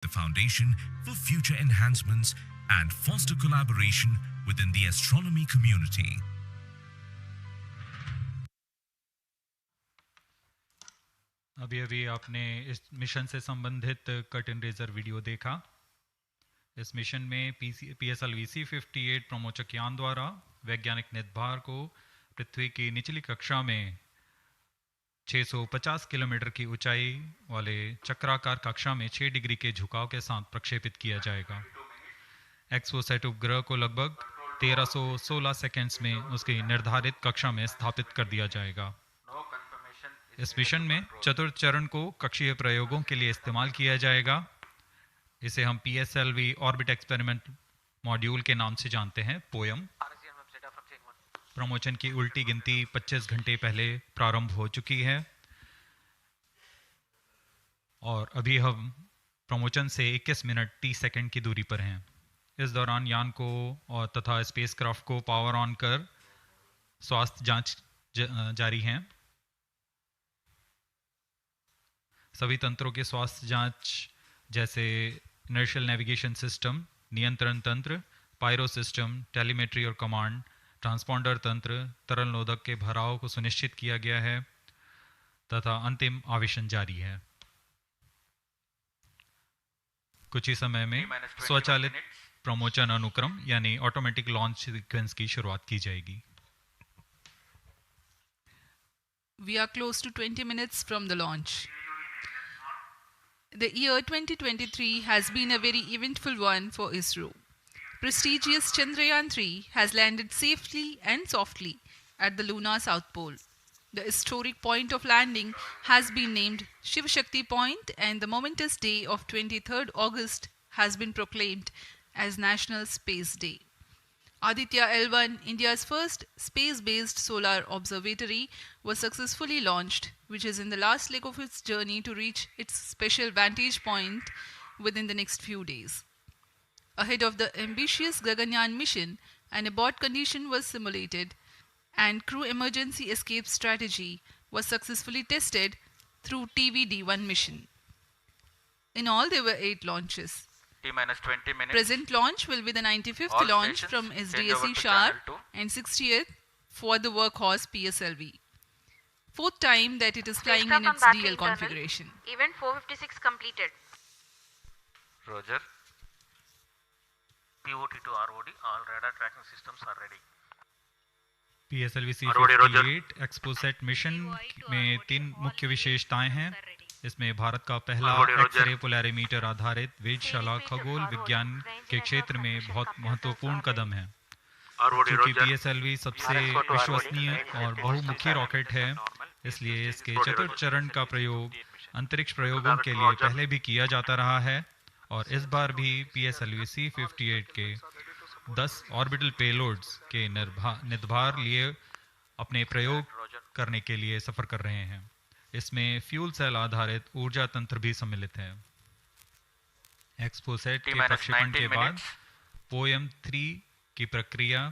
the foundation for future enhancements and foster collaboration within the astronomy community. अभी अभी आपने इस मिशन से संबंधित कर्टन रेजर वीडियो देखा। इस मिशन में PSLV C58 प्रमोचक यान द्वारा वैज्ञानिक निर्धार को पृथ्वी की निचली कक्षा में 650 किलोमीटर की ऊंचाई वाले चक्राकार कक्षा में 6 डिग्री के झुकाव के साथ प्रक्षेपित किया जाएगा। एक्सपोसैट उपग्रह को लगभग 1316 सेकेंड्स में उसकी निर्धारित कक्षा में स्थापित कर दिया जाएगा। इस मिशन में चतुर्थ चरण को कक्षीय प्रयोगों के लिए इस्तेमाल किया जाएगा। इसे हम PSLV ऑर्बिट एक्सपेरिमेंट मॉड्यूल के नाम से जानते हैं, पोयम। प्रमोचन की उल्टी गिनती 25 घंटे पहले प्रारंभ हो चुकी है और अभी हम प्रमोचन से 21 मिनट 30 सेकंड की दूरी पर हैं। इस दौरान यान को और तथा स्पेसक्राफ्ट को पावर ऑन कर स्वास्थ्य जांच जारी है। सभी तंत्रों के स्वास्थ्य जांच जैसे इनर्शियल नेविगेशन सिस्टम, नियंत्रण तंत्र, पायरो सिस्टम, टेलीमेट्री और कमांड, ट्रांसपॉन्डर तंत्र, तरल नोदक के भराव को सुनिश्चित किया गया है तथा अंतिम आवेशन जारी है। कुछ ही समय में स्वचालित प्रमोचन अनुक्रम यानी ऑटोमेटिक लॉन्च सीक्वेंस की शुरुआत की जाएगी। We are close to 20 minutes from the launch. The year 2023 has been a very eventful one for ISRO. Prestigious Chandrayaan-3 has landed safely and softly at the lunar south pole. The historic point of landing has been named Shiv Shakti Point, and the momentous day of 23rd August has been proclaimed as National Space Day. Aditya L1, India's first space-based solar observatory, was successfully launched, which is in the last leg of its journey to reach its special vantage point within the next few days. Ahead of the ambitious Gaganyaan mission, an abort condition was simulated and crew emergency escape strategy was successfully tested through TVD-1 mission. In all, there were 8 launches. T-20 minutes. Present launch will be the 95th All launch stations from change over SDSC to Shar channel 2. and 60th for the workhorse PSLV. 4th time that it is flying in its DL configuration. Event 456 completed. Roger. POT to ROD, all radar tracking systems are ready. PSLV C58 XPoSat mission में 3 मुख्य विशेषताएं हैं। इसमें भारत का पहला x ray polarimeter आधारित वेधशाला खगोल विज्ञान के क्षेत्र में बहुत महत्वपूर्ण कदम है। क्योंकि PSLV सबसे विश्वसनीय और बहुमुखी रॉकेट है, इसलिए इसके चतुर्थ चरण का प्रयोग अंतरिक्ष प्रयोगों के लिए पहले भी किया जाता रहा है और इस बार भी PSLV C58 के 10 ऑर्बिटल पेलोड्स के निर्धार लिए अपने प्रयोग करने के लिए सफर कर रहे हैं। इसमें फ्यूल सेल आधारित ऊर्जा तंत्र भी सम्मिलित है। एक्सपोसेट के प्रक्षेपण के बाद पोयम 3 की प्रक्रिया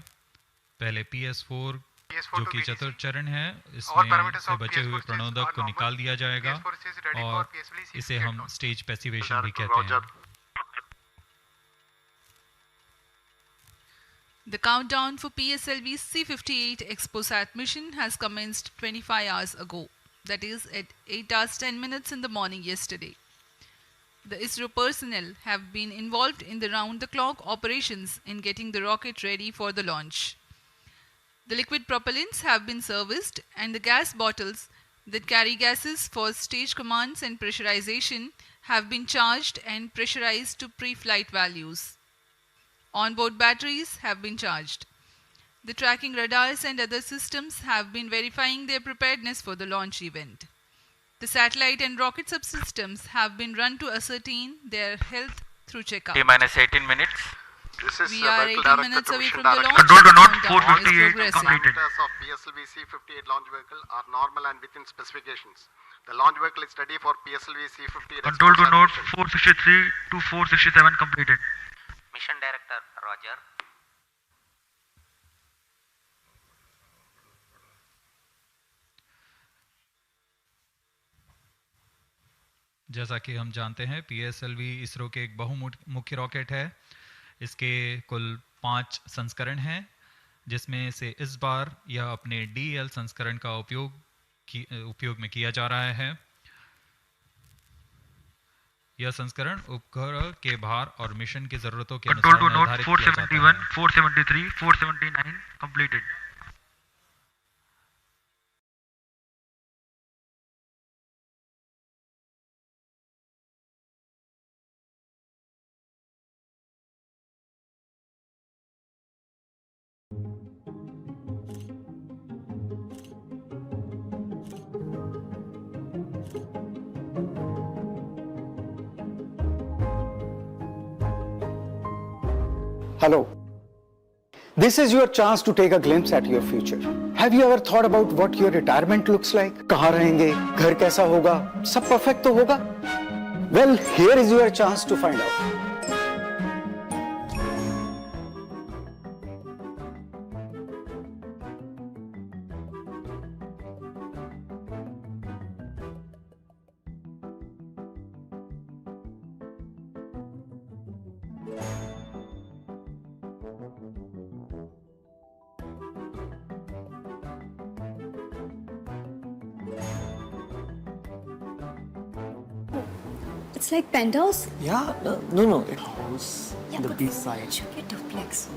पहले PS4 जो कि चतुर्थ चरण है, इसमें से बचे हुए प्रणोदक को निकाल दिया जाएगा और इसे हम स्टेज पैसिवेशन भी कहते हैं। The countdown for PSLV C58 ExpoSat mission has commenced 25 hours ago, that is at 8 hours 10 minutes in the morning yesterday. The ISRO personnel have been involved in the round-the-clock operations in getting the rocket ready for the launch. The liquid propellants have been serviced and the gas bottles that carry gases for stage commands and pressurization have been charged and pressurized to pre-flight values. Onboard batteries have been charged. The tracking radars and other systems have been verifying their preparedness for the launch event. The satellite and rocket subsystems have been run to ascertain their health through checkout. T-18 minutes. This is We are 18 minutes away from the launch. Control to note Countdown is 458 progressing. completed. Of PSLV C58 launch vehicle are normal and within specifications. The launch vehicle is ready for PSLV C58. Control to note 463 to 467 completed. Mission Director, Roger. जैसा कि हम जानते हैं PSLV ISRO के एक बहुमुखी rocket है। इसके कुल 5 संस्करण हैं, जिसमें से इस बार यह अपने DL संस्करण का उपयोग में किया जा रहा है। यह संस्करण उपग्रह के भार और मिशन की जरूरतों के अनुसार निर्धारित किया जाता है। 471, 473, 479 completed. Hello. This is your chance to take a glimpse at your future. Have you ever thought about what your retirement looks like? कहाँ रहेंगे? घर कैसा होगा? सब perfect तो होगा? Well, here is your chance to find out. It's like penthouse? Yeah, no, it's house. Yeah, the but beach side. it should be a duplex.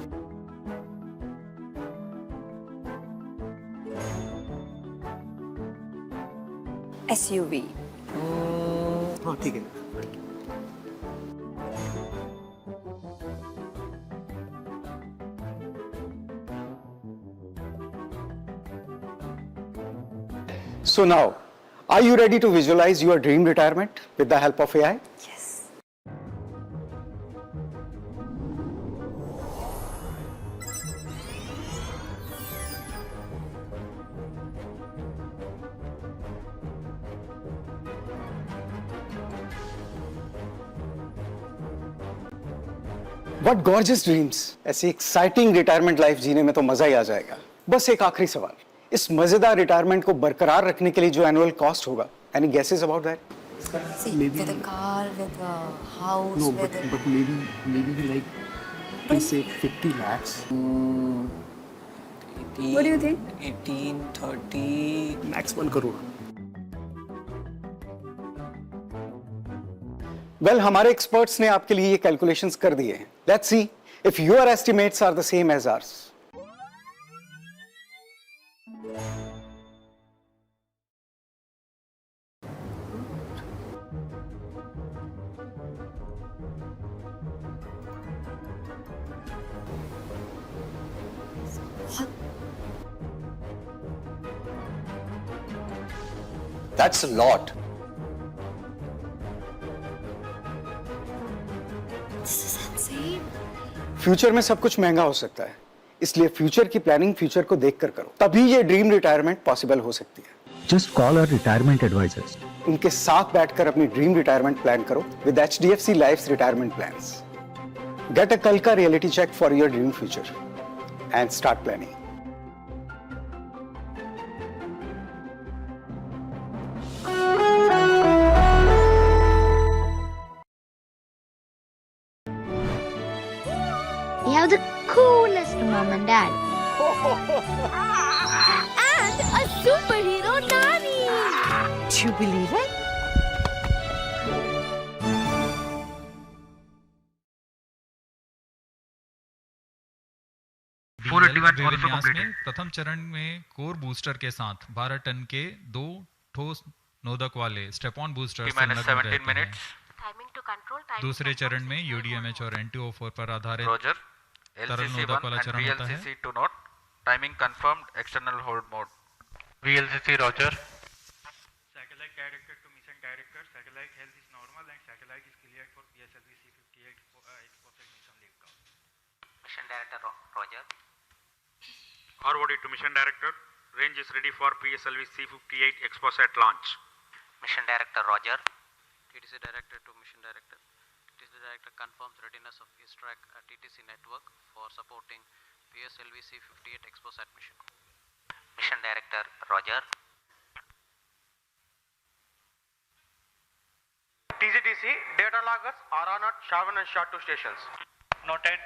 SUV. हाँ ठीक है. So now, are you ready to visualize your dream retirement with the help of AI? Yes. What gorgeous dreams! ऐसी exciting retirement life जीने में तो मजा ही आ जाएगा. बस एक आखिरी सवाल. इस मजेदार रिटायरमेंट को बरकरार रखने के लिए जो एनुअल कॉस्ट होगा, any guesses about that? See, with a car, with a house, No, with but maybe like we say 50 lakhs. 18, what do you think? 18, 30, max 1 crore. Well, हमारे एक्सपर्ट्स ने आपके लिए ये कैलकुलेशंस कर दिए हैं. Let's see if your estimates are the same as ours. That's a lot. This is insane. Future में सब कुछ महंगा हो सकता है, इसलिए फ्यूचर की प्लानिंग फ्यूचर को देखकर करो, तभी ये ड्रीम रिटायरमेंट पॉसिबल हो सकती है. Just call our retirement advisors. उनके साथ बैठकर अपनी ड्रीम रिटायरमेंट प्लान करो with HDFC life's retirement plans. Get a कल का reality check for your dream future and start planning. We have the coolest mom and dad. And a superhero nanny. Do you believe it? विन्यास में प्रथम चरण में core booster के साथ 12 ton के 2 ठोस नोदक वाले स्टेप ऑन बूस्टर संलग्न रहते हैं. दूसरे चरण में UDMH और NTO4 पर आधारित तरल नोदक वाला चरण होता है. VLCC to note, timing confirmed, external hold mode. VLCC Roger. Satellite director to mission director. Satellite health is normal and satellite is cleared for PSLV C58 exposed mission liftoff. Mission director Roger. ROD to mission director. Range is ready for PSLV C58 exposed launch. Mission director Roger. TTC director to mission director. TTC director confirms readiness of ISTRAC TTC network for supporting PSLV C58 exposat mission. Mission director Roger. STC data loggers are on at Shavan and Shah 2 stations. Noted.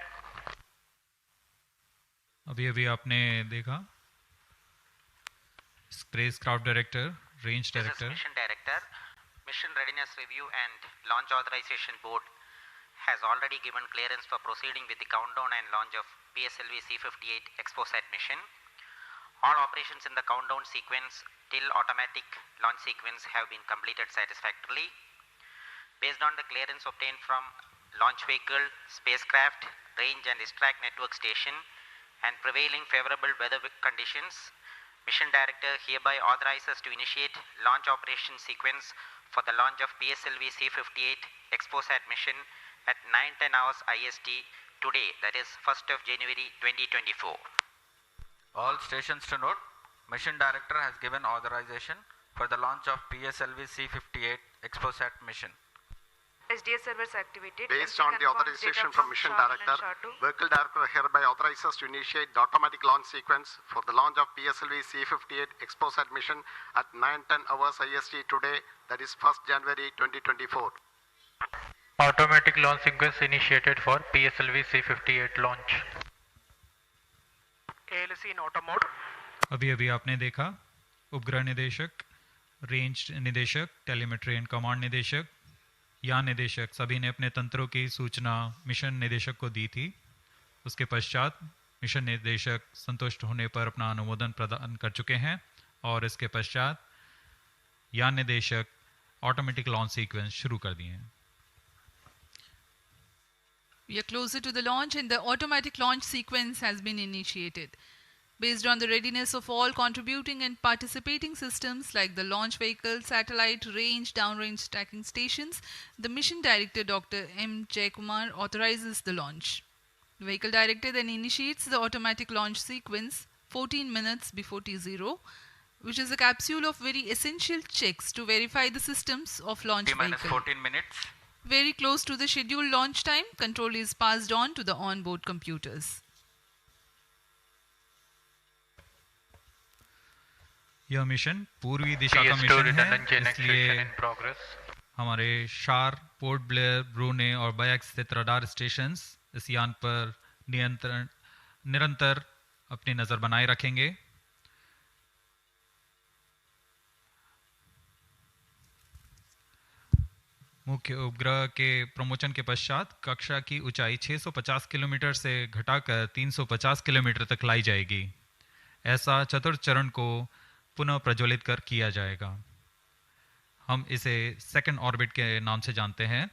अभी अभी आपने देखा spacecraft director, range director, Mission Director, Mission Readiness Review and Launch Authorization Board has already given clearance for proceeding with the countdown and launch of PSLV C58 ExpoSat mission. All operations in the countdown sequence till automatic launch sequence have been completed satisfactorily. Based on the clearance obtained from launch vehicle, spacecraft, range and distract network station and prevailing favorable weather conditions, Mission Director hereby authorizes to initiate launch operation sequence for the launch of PSLV C58 ExpoSat mission at 9:10 hours IST today, that is 1st of January 2024. All stations to note, Mission Director has given authorization for the launch of PSLV C58 ExpoSat mission. SDS servers activated. Based on the authorization from Mission Director, Vehicle Director hereby authorizes to initiate the automatic launch sequence for the launch of PSLV C58 ExpoSat mission at 9:10 hours IST today, that is 1st January 2024. Automatic launch sequence initiated for PSLV C58 launch. ALC in auto mode. अभी अभी आपने देखा उपग्रह निदेशक, range निदेशक, telemetry and command निदेशक, यान निदेशक सभी ने अपने तंत्रों की सूचना मिशन निदेशक को दी थी। उसके पश्चात मिशन निदेशक संतुष्ट होने पर अपना अनुमोदन प्रदान कर चुके हैं और इसके पश्चात यान निदेशक ऑटोमेटिक लॉन्च सीक्वेंस शुरू कर दिए हैं। We are closer to the launch and the automatic launch sequence has been initiated. Based on the readiness of all contributing and participating systems like the launch vehicle, satellite, range, downrange tracking stations, the Mission Director Dr. M. Jaikumar authorizes the launch. The Vehicle Director then initiates the automatic launch sequence 14 minutes before T0, which is a capsule of very essential checks to verify the systems of launch vehicle. T-14 minutes. Very close to the scheduled launch time, control is passed on to the onboard computers. यह mission पूर्वी दिशा का mission है, इसलिए हमारे शार, port Blair, ब्रूने और bikes स्थित radar stations इस यान पर निरंतर अपनी नज़र बनाए रखेंगे। मुख्य उपग्रह के प्रमोशन के पश्चात कक्षा की ऊंचाई 650 किलोमीटर से घटाकर 350 किलोमीटर तक लाई जाएगी। ऐसा चतुर्थ चरण को पुनः प्रज्वलित कर किया जाएगा। हम इसे सेकंड ऑर्बिट के नाम से जानते हैं।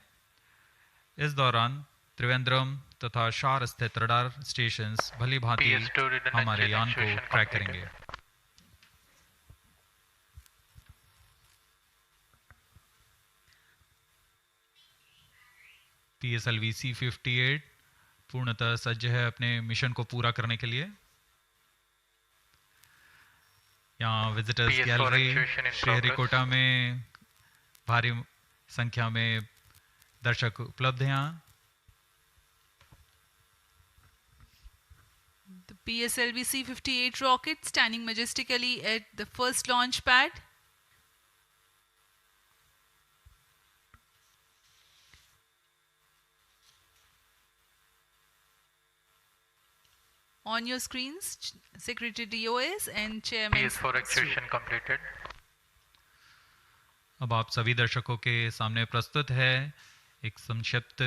इस दौरान त्रिवेंद्रम तथा शार स्थित रडार स्टेशंस भली भांति हमारे यान को ट्रैक करेंगे। PSLV C58 पूर्णतः सज्ज है अपने मिशन को पूरा करने के लिए। यहाँ विजिटर्स गैलरी श्रीहरिकोटा में भारी संख्या में दर्शक उपलब्ध हैं। यहाँ The PSLV C58 rocket standing majestically at the first launch pad. On your screens, Secretary DOS and Chairman. PS4 actuation completed. अब आप सभी दर्शकों के सामने प्रस्तुत है एक संक्षिप्त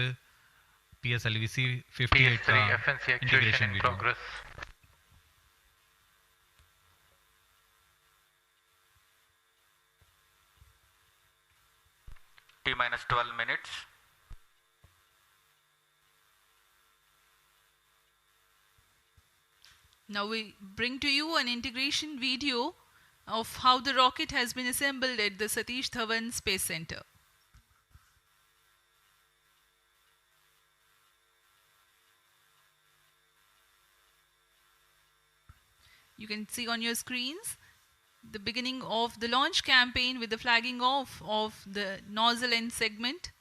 PSLV C58 का integration video. T-12 minutes. Now we bring to you an integration video of how the rocket has been assembled at the Satish Dhawan Space Center. You can see on your screens the beginning of the launch campaign with the flagging off of the nozzle end segment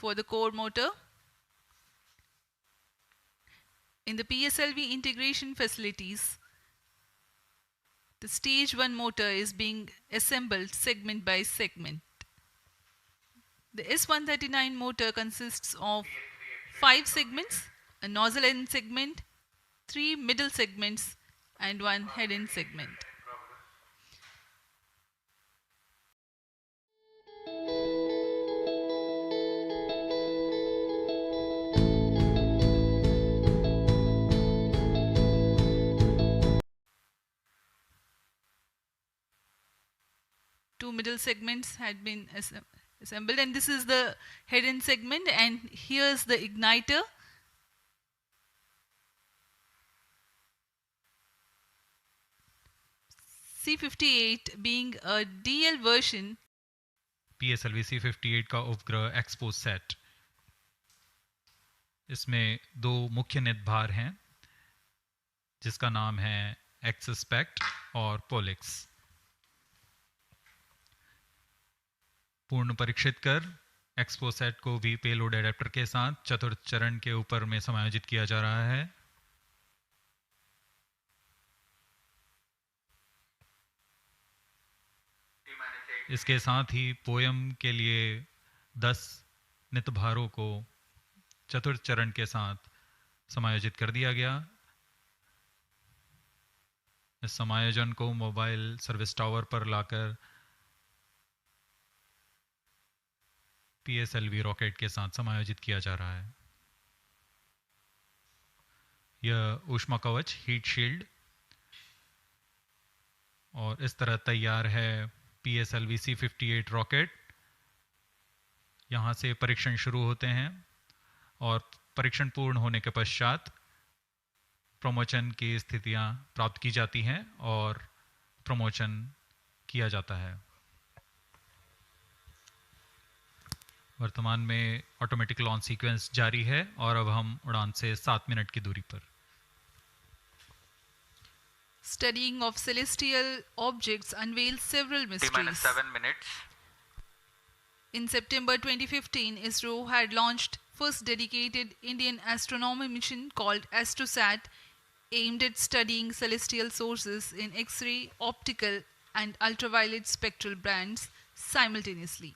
for the core motor. In the PSLV integration facilities, the stage 1 motor is being assembled segment by segment. The S139 motor consists of 5 segments, a nozzle end segment, 3 middle segments, and 1 head end segment. Two middle segments had been assembled, and this is the head end segment, and here's the igniter. C58 being a DL version. PSLV C58 का उपग्रह expo set, इसमें दो मुख्य नितभार हैं जिसका नाम है एक्सस्पेक्ट और पोलिक्स। पूर्ण परीक्षित कर एक्सपो सेट को भी पेलोड एडेप्टर के साथ चतुर्थ चरण के ऊपर में समायोजित किया जा रहा है। इसके साथ ही पोयम के लिए 10 नितभारों को चतुर्थ चरण के साथ समायोजित कर दिया गया। इस समायोजन को मोबाइल सर्विस टावर पर लाकर PSLV रॉकेट के साथ समायोजित किया जा रहा है। यह ऊष्मा कवच हीट शील्ड और इस तरह तैयार है PSLV C58 रॉकेट। यहाँ से परीक्षण शुरू होते हैं और परीक्षण पूर्ण होने के पश्चात प्रमोशन की स्थितियाँ प्राप्त की जाती हैं और प्रमोशन किया जाता है। वर्तमान में ऑटोमेटिक लॉन्च सीक्वेंस जारी है और अब हम उड़ान से 7 मिनट की दूरी पर। Studying of celestial objects unveils several mysteries. 7 minutes. In September 2015, ISRO had launched first dedicated Indian astronomy mission called AstroSat, aimed at studying celestial sources in X-ray, optical and ultraviolet spectral bands simultaneously.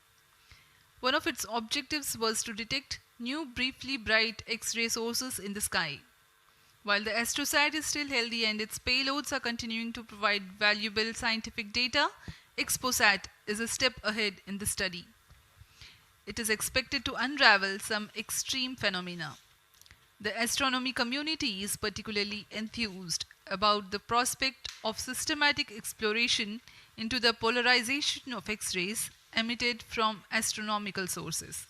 One of its objectives was to detect new briefly bright X-ray sources in the sky. While the AstroSat is still healthy and its payloads are continuing to provide valuable scientific data, XPOSat is a step ahead in the study. It is expected to unravel some extreme phenomena. The astronomy community is particularly enthused about the prospect of systematic exploration into the polarization of X-rays emitted from astronomical sources.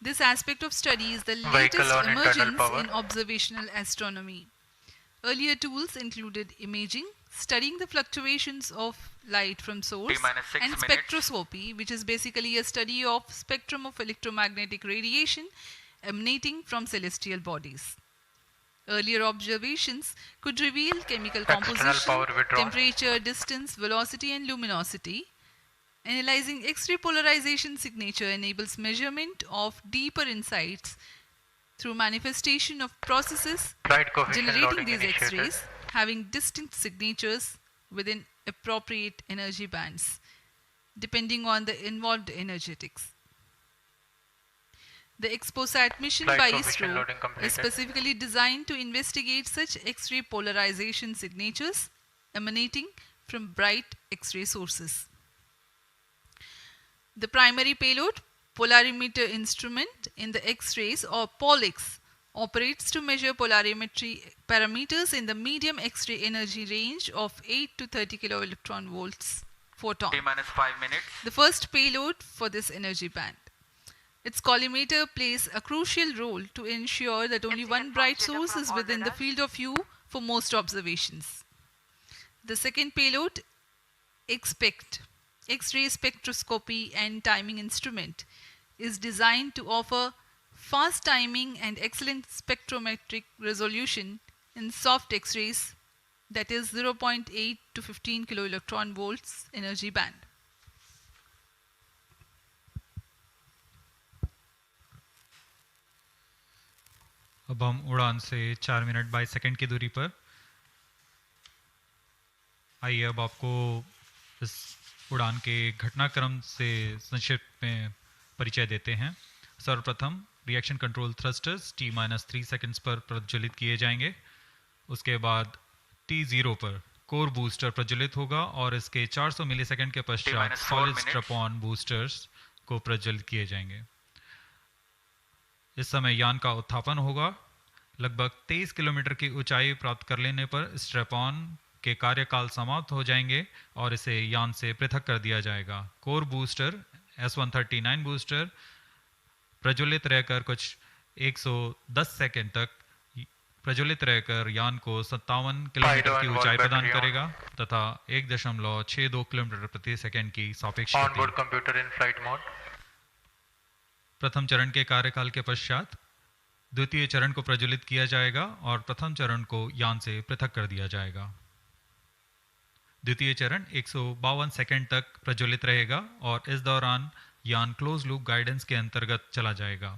This aspect of study is the latest emergence in observational astronomy. Earlier tools included imaging, studying the fluctuations of light from source, and spectroscopy, which is basically a study of spectrum of electromagnetic radiation emanating from celestial bodies. Earlier observations could reveal chemical composition, temperature, distance, velocity and luminosity. Analyzing X-ray polarization signature enables measurement of deeper insights through manifestation of processes generating these X-rays having distinct signatures within appropriate energy bands, depending on the involved energetics. The XPOSat mission by ISRO is specifically designed to investigate such X-ray polarization signatures emanating from bright X-ray sources. The primary payload, polarimeter instrument in the X-rays or POLIX, operates to measure polarimetry parameters in the medium X-ray energy range of 8 to 30 kiloelectron volts photon. T-5 minutes. The first payload for this energy band. Its collimator plays a crucial role to ensure that only one bright source is within the field of view for most observations. The second payload, XPECT, X-ray spectroscopy and timing instrument, is designed to offer fast timing and excellent spectrometric resolution in soft X-rays, that is 0.8 to 15 kiloelectron volts energy band. अब हम उड़ान से 4 minute 22 second की दूरी पर। आइए अब आपको इस उड़ान के घटनाक्रम से संक्षिप्त में परिचय देते हैं। सर्वप्रथम reaction control thrusters T-3 seconds पर प्रज्वलित किए जाएंगे। उसके बाद T0 पर कोर बूस्टर प्रज्वलित होगा और इसके 400 मिलीसेकंड के पश्चात सॉलिड स्ट्रैप-ऑन बूस्टर्स को प्रज्वलित किए जाएंगे। इस समय यान का उत्थापन होगा। लगभग 23 किलोमीटर की ऊंचाई प्राप्त कर लेने पर स्ट्रैप-ऑन के कार्यकाल समाप्त हो जाएंगे और इसे यान से पृथक कर दिया जाएगा। कोर बूस्टर S139 बूस्टर प्रज्वलित रहकर कुछ 110 सेकंड तक प्रज्वलित रहकर यान को 57 किलोमीटर की ऊंचाई प्रदान करेगा तथा 1.62 किलोमीटर प्रति सेकंड की सापेक्ष गति। प्रथम चरण के कार्यकाल के पश्चात द्वितीय चरण को प्रज्वलित किया जाएगा और प्रथम चरण को यान से पृथक कर दिया जाएगा। द्वितीय चरण 152 सेकंड तक प्रज्वलित रहेगा और इस दौरान यान क्लोज लूप गाइडेंस के अंतर्गत चला जाएगा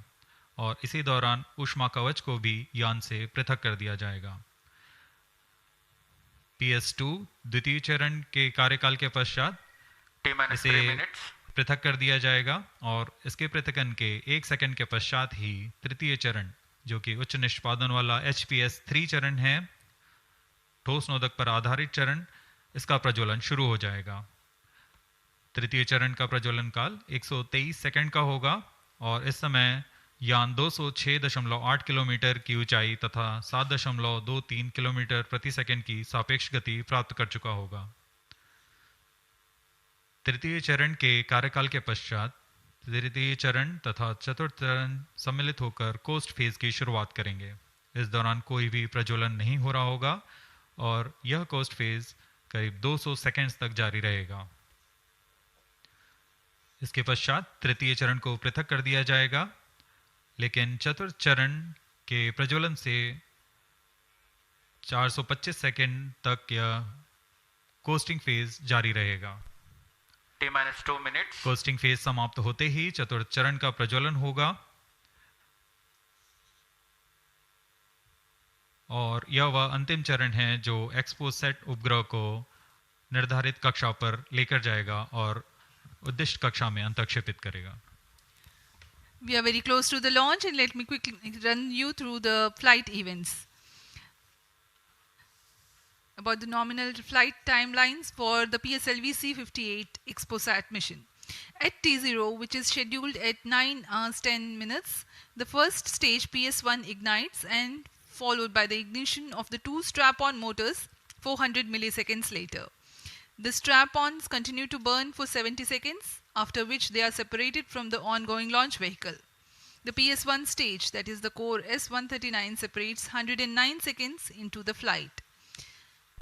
और इसी दौरान ऊष्मा कवच को भी यान से पृथक कर दिया जाएगा। PS2 द्वितीय चरण के कार्यकाल के पश्चात इसे पृथक कर दिया जाएगा और इसके पृथकन के 1 सेकंड के पश्चात ही तृतीय चरण जो कि उच्च निष्पादन वाला HPS3 चरण है, ठोस नोदक पर आधारित चरण, इसका प्रज्वलन शुरू हो जाएगा। तृतीय चरण का प्रज्वलन काल 123 सेकंड का होगा और इस समय यान 206.8 किलोमीटर की ऊंचाई तथा 7.23 किलोमीटर प्रति सेकंड की सापेक्ष गति प्राप्त कर चुका होगा। तृतीय चरण के कार्यकाल के पश्चात तृतीय चरण तथा चतुर्थ चरण सम्मिलित होकर कोस्ट फेज की शुरुआत करेंगे। इस दौरान कोई भी प्रज्वलन नहीं हो रहा होगा और यह कोस्ट फेज करीब 200 सेकंड्स तक जारी रहेगा। इसके पश्चात तृतीय चरण को पृथक कर दिया जाएगा, लेकिन चतुर्थ चरण के प्रज्वलन से 425 सेकंड तक यह कोस्टिंग फेज जारी रहेगा। T-2 minutes. कोस्टिंग फेज समाप्त होते ही चतुर्थ चरण का प्रज्वलन होगा और यह वह अंतिम चरण है जो एक्सपोसेट उपग्रह को निर्धारित कक्षा पर लेकर जाएगा और उद्दिष्ट कक्षा में अंतक्षेपित करेगा। We are very close to the launch and let me quickly run you through the flight events. About the nominal flight timelines for the PSLV C58 Exposat mission. At T0, which is scheduled at 9 hours 10 minutes, the first stage PS1 ignites and followed by the ignition of the two strap-on motors 400 milliseconds later. The strap-ons continue to burn for 70 seconds, after which they are separated from the ongoing launch vehicle. The PS1 stage, that is the core S139, separates 109 seconds into the flight.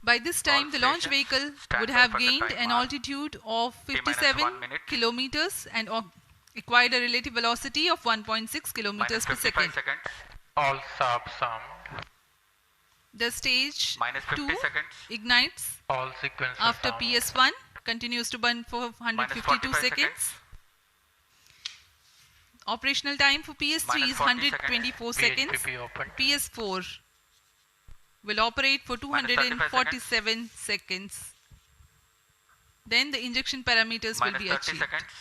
By this time, the launch vehicle would have gained an altitude of 57 kilometers and acquired a relative velocity of 1.6 kilometers per second. All sub sound. The stage 2 ignites All sequences after sound. PS1, continues to burn for 152 seconds. Operational time for PS3 is 124 seconds. PS4 will operate for 247 seconds. Then the injection parameters will be achieved. Seconds.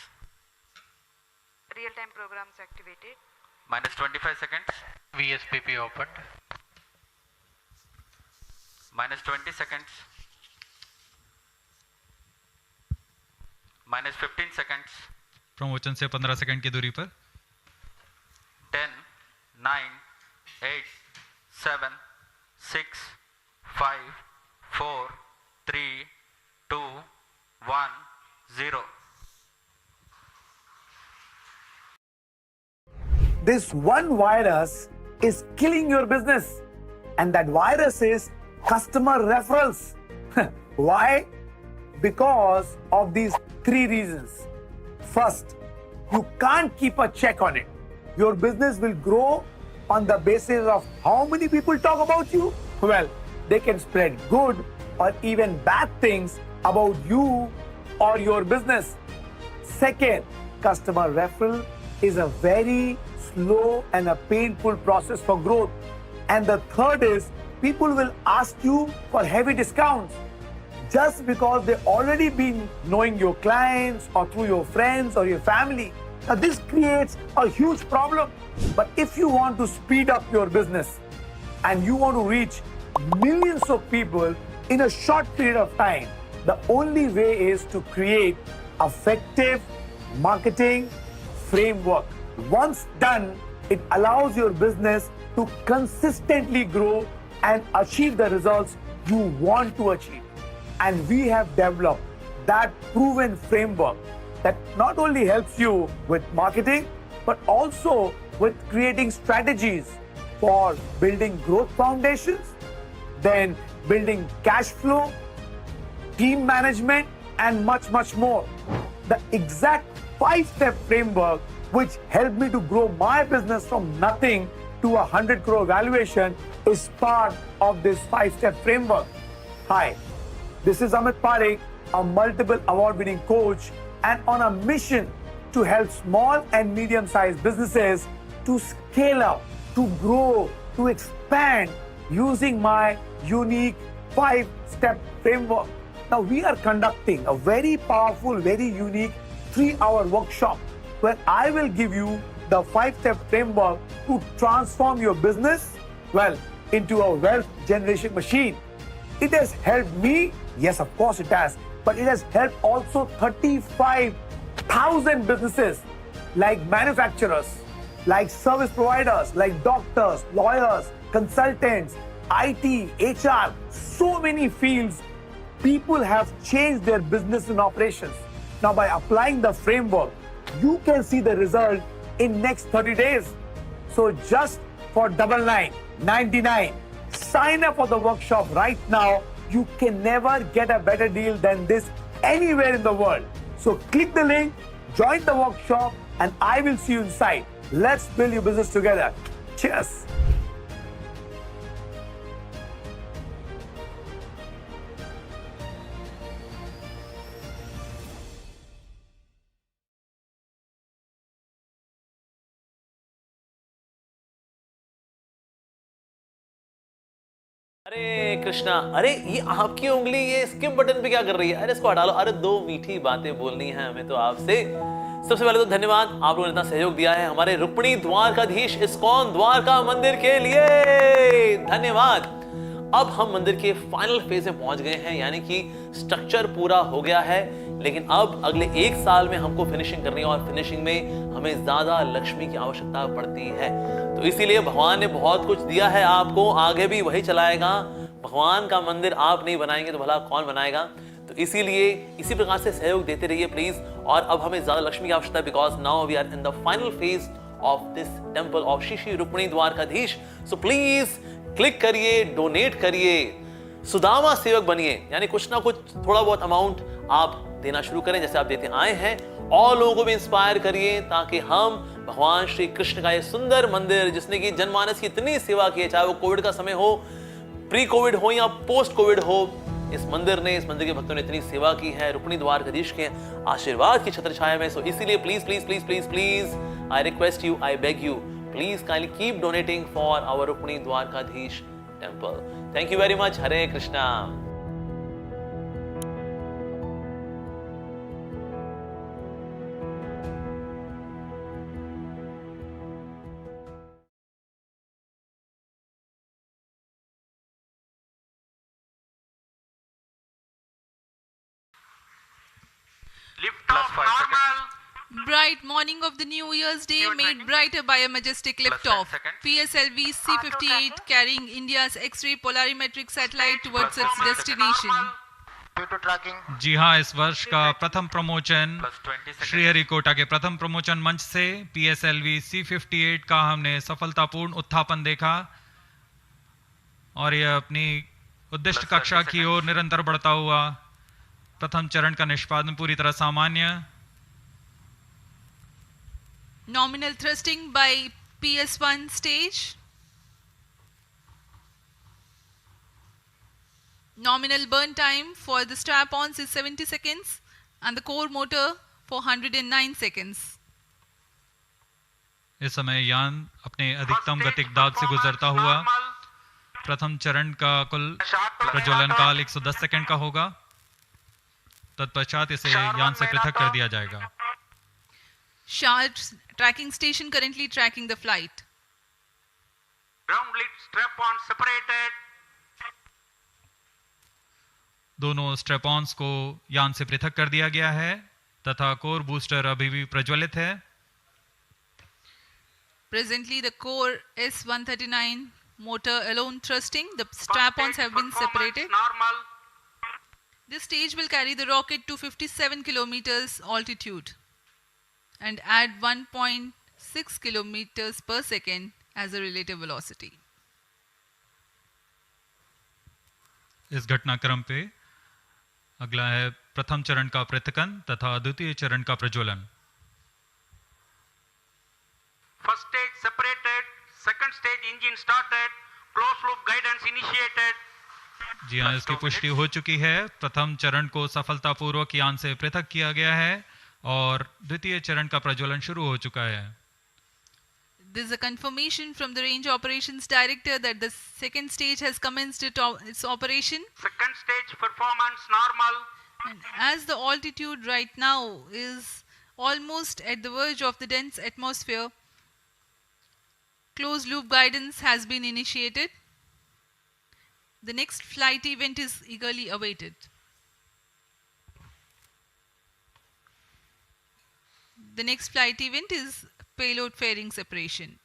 Real-time programs activated. Minus 25 seconds. VSPP opened. Minus 20 seconds. Minus 15 seconds. प्रमोचन से 15 second की दूरी पर 10, 9, 8, 7, 6, 5, 4, 3, 2, 1, 0. This one virus is killing your business, and that virus is customer referrals. Why? Because of these three reasons. First, you can't keep a check on it. Your business will grow on the basis of how many people talk about you. Well, they can spread good or even bad things about you or your business. Second, customer referral is a very slow and a painful process for growth. And the third is, people will ask you for heavy discounts just because they already been knowing your clients or through your friends or your family. Now this creates a huge problem. But if you want to speed up your business and you want to reach millions of people in a short period of time, the only way is to create effective marketing framework. Once done, it allows your business to consistently grow and achieve the results you want to achieve. And we have developed that proven framework that not only helps you with marketing, but also with creating strategies for building growth foundations, then building cash flow, team management, and much, much more. The exact 5-step framework which helped me to grow my business from nothing to 100 crore valuation is part of this 5-step framework. Hi, this is Amit Parekh, a multiple award-winning coach and on a mission to help small and medium-sized businesses to scale up, to grow, to expand using my unique 5-step framework. Now we are conducting a very powerful, very unique 3-hour workshop where I will give you the 5-step framework to transform your business, well, into a wealth generation machine. It has helped me, yes, of course it has, but it has helped also 35,000 businesses like manufacturers, like service providers, like doctors, lawyers, consultants, IT, HR, so many fields. People have changed their business and operations. Now by applying the framework, you can see the result in next 30 days. So just for $99.99, sign up for the workshop right now. You can never get a better deal than this anywhere in the world. So click the link, join the workshop, and I will see you inside. Let's build your business together. Cheers. अरे कृष्णा, अरे ये आपकी उंगली ये skip button पे क्या कर रही है? अरे इसको हटा लो। अरे 2 मीठी बातें बोलनी है हमें तो आपसे। सबसे पहले तो धन्यवाद, आप लोगों ने इतना सहयोग दिया है हमारे रुक्मिणी द्वारकाधीश इस्कॉन द्वारका मंदिर के लिए, धन्यवाद। अब हम मंदिर के फाइनल फेज में पहुंच गए हैं, यानी कि स्ट्रक्चर पूरा हो गया है, लेकिन अब अगले 1 साल में हमको फिनिशिंग करनी है और फिनिशिंग में हमें ज्यादा लक्ष्मी की आवश्यकता पड़ती है। तो इसीलिए भगवान ने बहुत कुछ दिया है आपको, आगे भी वही चलाएगा। भगवान का मंदिर आप नहीं बनाएंगे तो भला कौन बनाएगा? तो इसीलिए इसी प्रकार से सहयोग देते रहिए प्लीज। और अब हमें ज्यादा लक्ष्मी की आवश्यकता है, because now we are in the final phase of this temple of Shri Shri Rukmini Dwarkadhish. So please click करिए, डोनेट करिए, सुदामा सेवक बनिए, यानी कुछ ना कुछ थोड़ा बहुत अमाउंट आप देना शुरू करें जैसे आप देते आए हैं, और लोगों को भी इंस्पायर करिए ताकि हम भगवान श्री कृष्ण का ये सुंदर मंदिर, जिसने की जनमानस की इतनी सेवा की है, चाहे वो कोविड का समय हो, प्री कोविड हो या पोस्ट कोविड हो, इस मंदिर के भक्तों ने इतनी सेवा की है रुक्मिणी द्वारकाधीश के आशीर्वाद की छत्र छाया में। सो इसीलिए please please please please please I request you, I beg you, please kindly keep donating for our Rukmini Dwarkadhish temple. Thank you very much. Hare Krishna. Bright morning of the New Year's Day made brighter by a majestic liftoff. PSLV C58 carrying India's X-ray polarimetric satellite towards its destination. जी हाँ, इस वर्ष का प्रथम promotion Sriharikota के प्रथम promotion मंच से PSLV C58 का हमने सफलतापूर्ण उत्थापन देखा और यह अपनी उद्दिष्ट कक्षा की ओर निरंतर बढ़ता हुआ। प्रथम चरण का निष्पादन पूरी तरह सामान्य। Nominal thrusting by PS1 stage. Nominal burn time for the strap-ons is 70 seconds and the core motor for 109 seconds. इस समय यान अपने अधिकतम गतिक दाब से गुजरता हुआ। प्रथम चरण का कुल प्रज्वलन काल 110 सेकंड का होगा। तत्पश्चात इसे यान से पृथक कर दिया जाएगा। Shard tracking station currently tracking the flight. Ground lead strap-on separated. दोनों स्ट्रैप-ऑन्स को यान से पृथक कर दिया गया है तथा कोर बूस्टर अभी भी प्रज्वलित है. Presently, the core S139 motor alone thrusting. The strap-ons have been separated. Normal. This stage will carry the rocket to 57 kilometers altitude and add 1.6 kilometers per second as a relative velocity. इस घटनाक्रम पे अगला है प्रथम चरण का पृथक्कन तथा द्वितीय चरण का प्रज्वलन. First stage separated. Second stage engine started. Closed loop guidance initiated. जी हाँ, इसकी पुष्टि हो चुकी है. प्रथम चरण को सफलतापूर्वक यान से पृथक किया गया है और द्वितीय चरण का प्रज्वलन शुरू हो चुका है. There is a confirmation from the Range Operations Director that the second stage has commenced its operation. Second stage performance normal. And as the altitude right now is almost at the verge of the dense atmosphere, closed loop guidance has been initiated. The next flight event is eagerly awaited. The next flight event is payload fairing separation.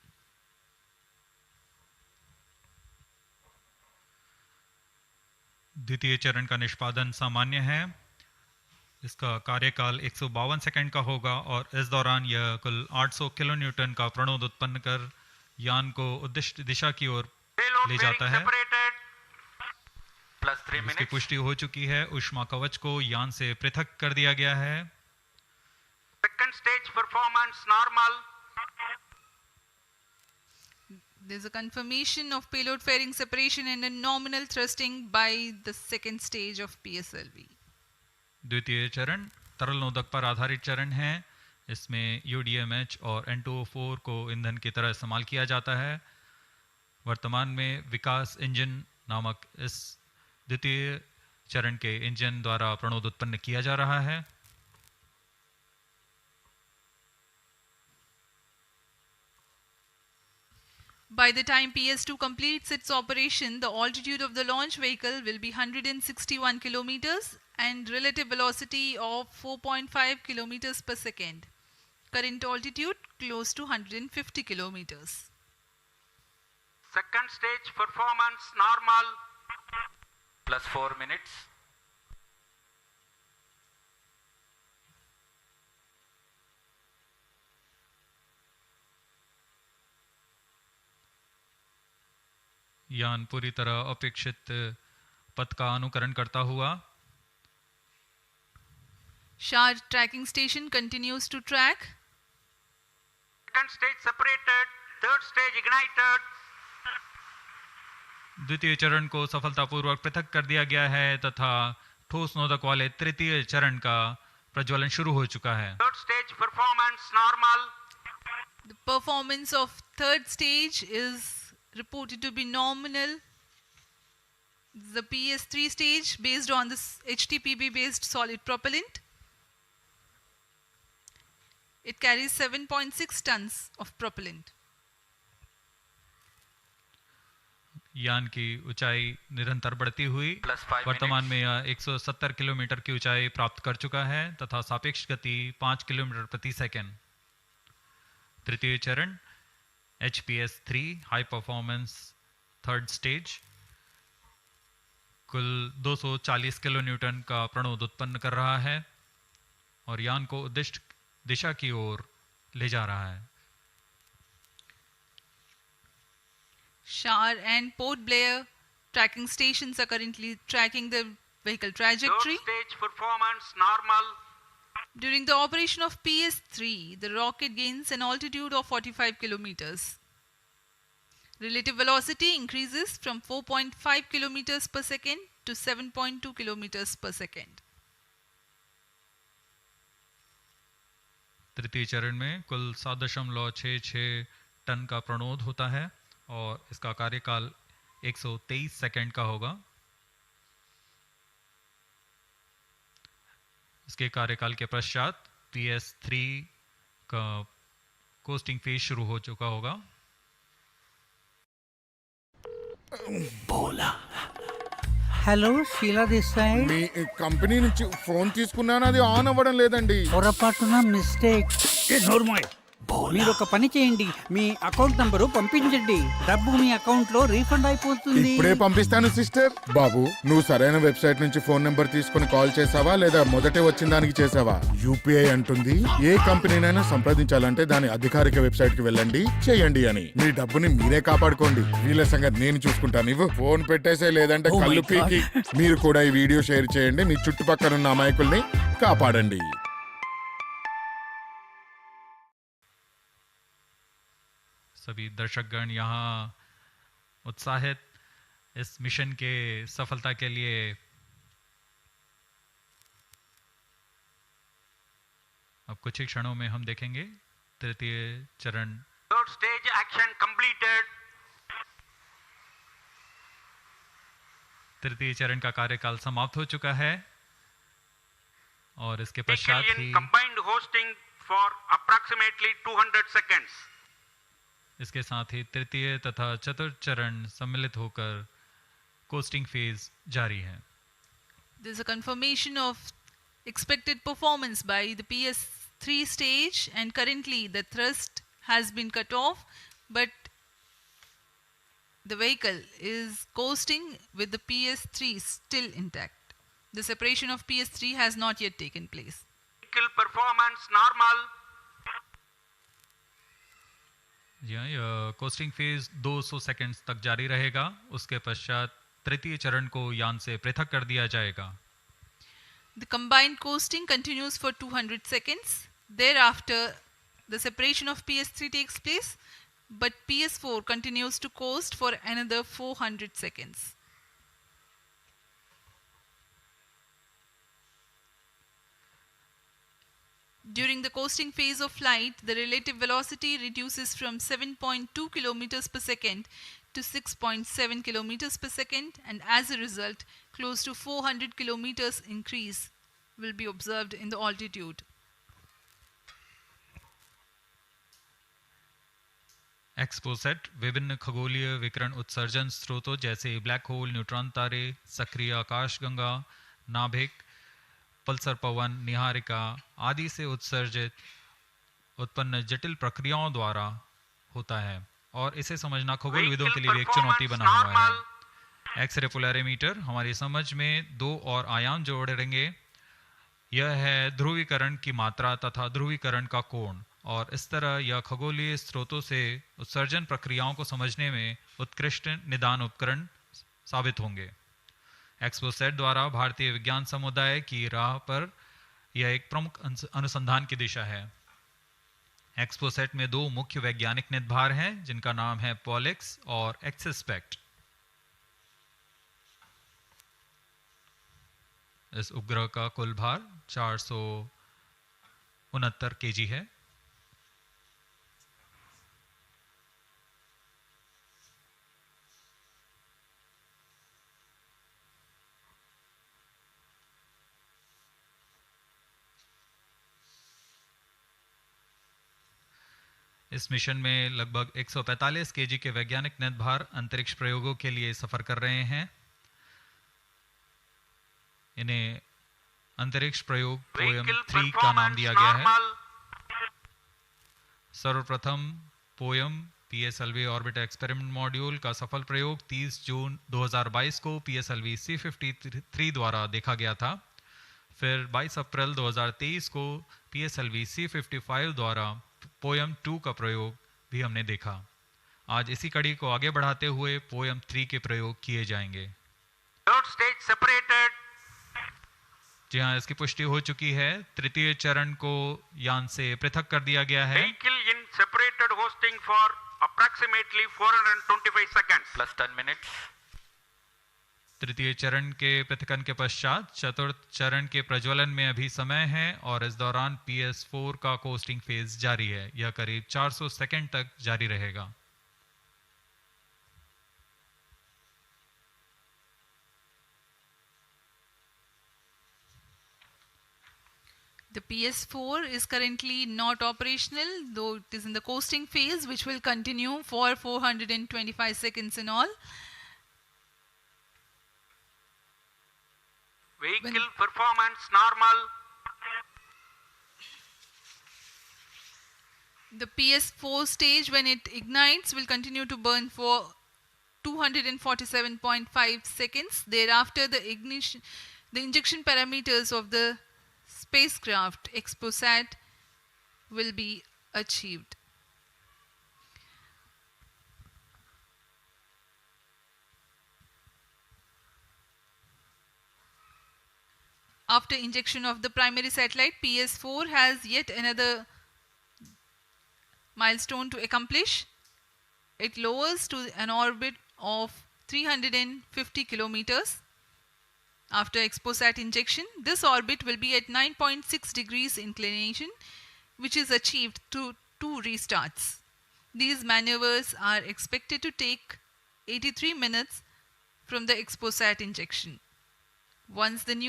द्वितीय चरण का निष्पादन सामान्य है. इसका कार्यकाल 152 second का होगा और इस दौरान यह कुल 800 किलोन्यूटन का प्रणोद उत्पन्न कर यान को उद्दिष्ट दिशा की ओर ले जाता है. इसकी पुष्टि हो चुकी है. ऊष्मा कवच को यान से पृथक कर दिया गया है. Second stage performance normal. There is a confirmation of payload fairing separation and a nominal thrusting by the second stage of PSLV. द्वितीय चरण तरल नोदक पर आधारित चरण है. इसमें UDMH और N2O4 को ईंधन की तरह इस्तेमाल किया जाता है. वर्तमान में विकास इंजन नामक इस द्वितीय चरण के इंजन द्वारा प्रणोद उत्पन्न किया जा रहा है. By the time PS2 completes its operation, the altitude of the launch vehicle will be 161 kilometers and relative velocity of 4.5 kilometers per second. Current altitude close to 150 kilometers. Second stage performance normal. Plus 4 minutes. यान पूरी तरह अपेक्षित पथ का अनुकरण करता हुआ Shard tracking station continues to track. Second stage separated. Third stage ignited. द्वितीय चरण को सफलतापूर्वक पृथक कर दिया गया है तथा ठोस नोदक वाले तृतीय चरण का प्रज्वलन शुरू हो चुका है. Third stage performance normal. The performance of third stage is reported to be nominal. The PS3 stage based on this HTPB based solid propellant. It carries 7.6 tons of propellant. यान की ऊंचाई निरंतर बढ़ती हुई वर्तमान में यह 170 किलोमीटर की ऊंचाई प्राप्त कर चुका है तथा सापेक्ष गति 5 किलोमीटर प्रति सेकंड. तृतीय चरण HPS3 high performance third stage कुल 240 किलोन्यूटन का प्रणोद उत्पन्न कर रहा है और यान को उद्दिष्ट दिशा की ओर ले जा रहा है. Shar and Port Blair tracking stations are currently tracking the vehicle trajectory. Third stage performance normal. During the operation of PS3, the rocket gains an altitude of 45 kilometers. Relative velocity increases from 4.5 kilometers per second to 7.2 kilometers per second. तृतीय चरण में कुल 7.66 ton का प्रणोद होता है और इसका कार्यकाल 123 सेकंड का होगा. इसके कार्यकाल के पश्चात PS3 आपका कोस्टिंग फेज शुरू हो चुका होगा। बोला hello Sheela this side me company నుంచి ఫోన్ తీసుకున్నాను, అది ఆన్ అవ్వడం లేదండి. పొరపాటున మిస్టేక్. మీరు ఒక పని చేయండి, మీ అకౌంట్ నంబరు పంపించండి, డబ్బు మీ అకౌంట్ లో రీఫండ్ అయిపోతుంది. ఇప్పుడే పంపిస్తాను సిస్టర్. బాబు, నువ్వు సరైన వెబ్సైట్ నుంచి ఫోన్ నెంబర్ తీసుకుని కాల్ చేసావా లేదా మొదటే వచ్చిన దానికి చేసావా? యూపీఐ అంటుంది ఏ కంపెనీనైనా సంప్రదించాలంటే దాని అధికారిక వెబ్సైట్ కి వెళ్ళండి, చేయండి అని. మీ డబ్బుని మీరే కాపాడుకోండి. వీళ్ళ సంగతి నేను చూసుకుంటాను. ఇవ్వు ఫోన్ పెట్టేసే, లేదంటే కళ్ళు పీకి. మీరు కూడా ఈ వీడియో షేర్ చేయండి, మీ చుట్టుపక్కల ఉన్న అమాయకుల్ని కాపాడండి. सभी दर्शकगण यहाँ उत्साहित इस मिशन के सफलता के लिए अब कुछ ही क्षणों में हम देखेंगे तृतीय चरण। Third stage action completed. तृतीय चरण का कार्यकाल समाप्त हो चुका है और इसके पश्चात ही combined hosting for approximately 200 seconds. इसके साथ ही तृतीय तथा चतुर्थ चरण सम्मिलित होकर कोस्टिंग फेज जारी है। There is a confirmation of expected performance by the PS3 stage, and currently the thrust has been cut off, but the vehicle is coasting with the PS3 still intact. The separation of PS3 has not yet taken place. Vehicle performance normal. यह costing phase 200 seconds तक जारी रहेगा। उसके पश्चात तृतीय चरण को यान से पृथक कर दिया जाएगा। The combined coasting continues for 200 seconds. Thereafter, the separation of PS3 takes place, but PS4 continues to coast for another 400 seconds. During the coasting phase of flight, the relative velocity reduces from 7.2 kilometers per second to 6.7 kilometers per second, and as a result, close to 400 kilometers increase will be observed in the altitude. XPoSat विभिन्न खगोलीय विकिरण उत्सर्जन स्रोतों जैसे black hole, neutron तारे, सक्रिय आकाशगंगा, नाभिक, पल्सर पवन, निहारिका आदि से उत्सर्जित उत्पन्न जटिल प्रक्रियाओं द्वारा होता है और इसे समझना खगोलविदों के लिए भी एक चुनौती बना हुआ है। एक्सरे पोलैरिमीटर हमारी समझ में दो और आयाम जोड़ेंगे। यह है ध्रुवीकरण की मात्रा तथा ध्रुवीकरण का कोण, और इस तरह यह खगोलीय स्रोतों से उत्सर्जन प्रक्रियाओं को समझने में उत्कृष्ट निदान उपकरण साबित होंगे। एक्सपोसेट द्वारा भारतीय विज्ञान समुदाय की राह पर यह एक प्रमुख अनुसंधान की दिशा है। एक्सपोसेट में दो मुख्य वैज्ञानिक निदभार हैं जिनका नाम है पॉलिक्स और एक्सिस्पेक्ट। इस उपग्रह का कुल भार 469 केजी है। इस मिशन में लगभग 145 केजी के वैज्ञानिक निदभार अंतरिक्ष प्रयोगों के लिए सफर कर रहे हैं। इन्हें अंतरिक्ष प्रयोग पोयम 3 का नाम दिया गया है। सर्वप्रथम poem PSLV orbit experiment module का सफल प्रयोग 30 जून 2022 को PSLV C58 द्वारा देखा गया था। फिर 22 अप्रैल 2023 को PSLV C55 द्वारा पोयम 2 का प्रयोग भी हमने देखा। आज इसी कड़ी को आगे बढ़ाते हुए पोयम 3 के प्रयोग किए जाएंगे। Third stage separated. जी हाँ, इसकी पुष्टि हो चुकी है। तृतीय चरण को यान से पृथक कर दिया गया है। Vehicle in separated hosting for approximately 425 seconds. Plus 10 minutes. तृतीय चरण के पृथकन के पश्चात चतुर्थ चरण के प्रज्वलन में अभी समय है और इस दौरान PS4 का कोस्टिंग फेज जारी है। यह करीब 400 सेकंड तक जारी रहेगा। The PS4 is currently not operational, though it is in the coasting phase, which will continue for 425 seconds in all. Vehicle performance normal. The PS4 stage, when it ignites, will continue to burn for 247.5 seconds. Thereafter, the injection parameters of the spacecraft Exposat will be achieved. After injection of the primary satellite, PS4 has yet another milestone to accomplish. It lowers to an orbit of 350 kilometers. After Exposat injection, this orbit will be at 9.6 degrees inclination, which is achieved through 2 restarts. These maneuvers are expected to take 83 minutes from the Exposat injection. Once in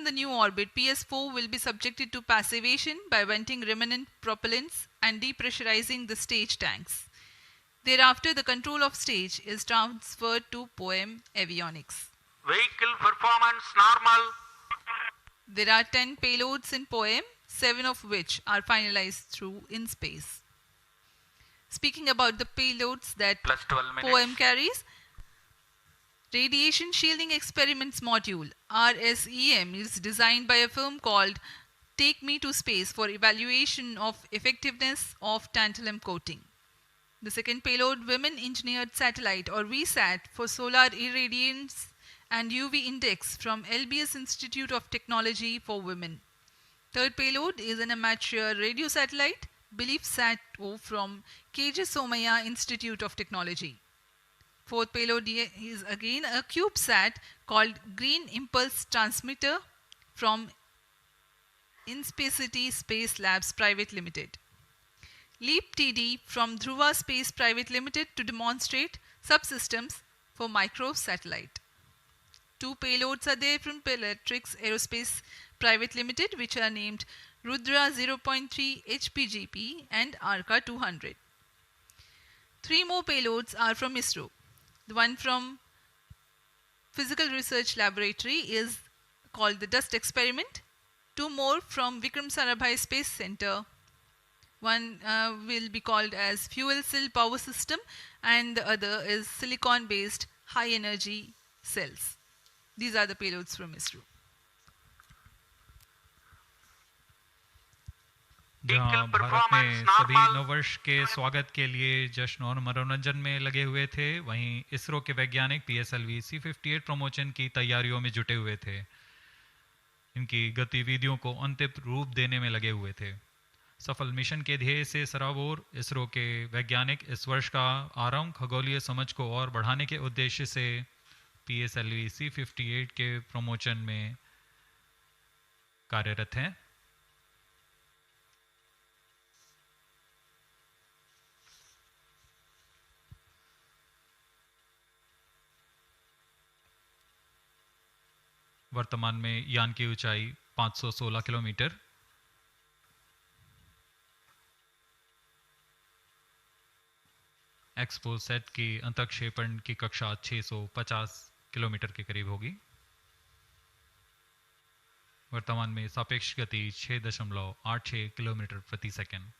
the new orbit, PS4 will be subjected to passivation by venting remnant propellants and depressurizing the stage tanks. Thereafter, the control of stage is transferred to POEM avionics. Vehicle performance normal. There are 10 payloads in POEM, 7 of which are finalized through in space. Speaking about the payloads that POEM carries, Radiation Shielding Experiments Module (RSEM) is designed by a firm called Take Me to Space for evaluation of effectiveness of tantalum coating. The second payload, Women Engineered Satellite or VSAT for solar irradiance and UV index from LBS Institute of Technology for Women. Third payload is an amateur radio satellite, BeliefSat-O from KJ Somaya Institute of Technology. Fourth payload is again a CubeSat called Green Impulse Transmitter from Inspacity Space Labs Private Limited. LEAP TD from Dhruva Space Private Limited to demonstrate subsystems for microsatellite. 2 payloads are there from Peletrix Aerospace Private Limited, which are named Rudra 0.3 HPGP and Arca 200. 3 more payloads are from ISRO. The one from Physical Research Laboratory is called the Dust Experiment. 2 more from Vikram Sarabhai Space Center. One will be called as Fuel Cell Power System and the other is Silicon Based High Energy Cells. These are the payloads from ISRO. जहाँ भारत में सभी नववर्ष के स्वागत के लिए जश्न और मनोरंजन में लगे हुए थे, वहीं इसरो के वैज्ञानिक PSLV C58 प्रमोशन की तैयारियों में जुटे हुए थे। इनकी गतिविधियों को अंतिम रूप देने में लगे हुए थे। सफल मिशन के ध्येय से सराबोर इसरो के वैज्ञानिक इस वर्ष का आरंभ खगोलीय समझ को और बढ़ाने के उद्देश्य से PSLV C58 के प्रमोशन में कार्यरत हैं। वर्तमान में यान की ऊंचाई 516 किलोमीटर, एक्सपोसैट की अंतःक्षेपण की कक्षा 650 किलोमीटर के करीब होगी। वर्तमान में सापेक्ष गति 6.86 किलोमीटर प्रति सेकंड।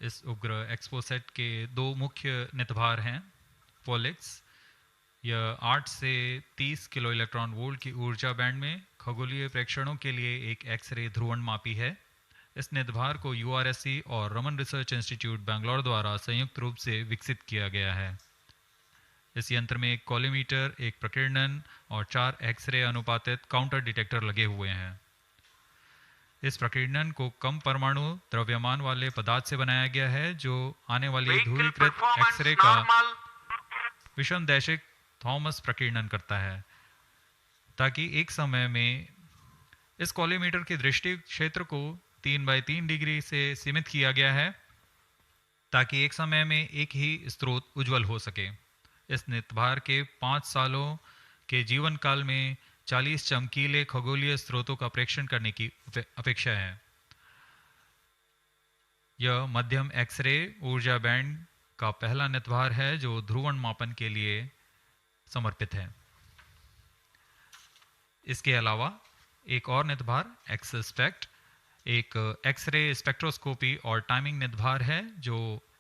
इस उपग्रह एक्सपोसैट के 2 मुख्य नितभार हैं। पोलेक्स, यह 8 से 30 किलो इलेक्ट्रॉन वोल्ट की ऊर्जा बैंड में खगोलीय प्रेक्षणों के लिए एक एक्सरे ध्रुवणमापी है। इस नितभार को URSC और रमन रिसर्च इंस्टीट्यूट बैंगलोर द्वारा संयुक्त रूप से विकसित किया गया है। इस यंत्र में एक कॉलीमीटर, एक प्रकीर्णन और 4 एक्सरे अनुपातित काउंटर डिटेक्टर लगे हुए हैं। इस प्रकीर्णन को कम परमाणु द्रव्यमान वाले पदार्थ से बनाया गया है, जो आने वाली ध्रुवीकृत एक्सरे का विषमदैशिक थॉमस प्रकीर्णन करता है, ताकि एक समय में इस कॉलीमीटर के दृष्टि क्षेत्र को 3 बाय 3 डिग्री से सीमित किया गया है, ताकि एक समय में एक ही स्रोत उज्जवल हो सके। इस नितभार के 5 सालों के जीवन काल में 40 चमकीले खगोलीय स्रोतों का प्रेक्षण करने की अपेक्षा है। यह मध्यम एक्सरे ऊर्जा बैंड का पहला नितभार है जो ध्रुवण मापन के लिए समर्पित है। इसके अलावा एक और नितभार एक्सस्पेक्ट एक एक्सरे स्पेक्ट्रोस्कोपी और टाइमिंग नितभार है जो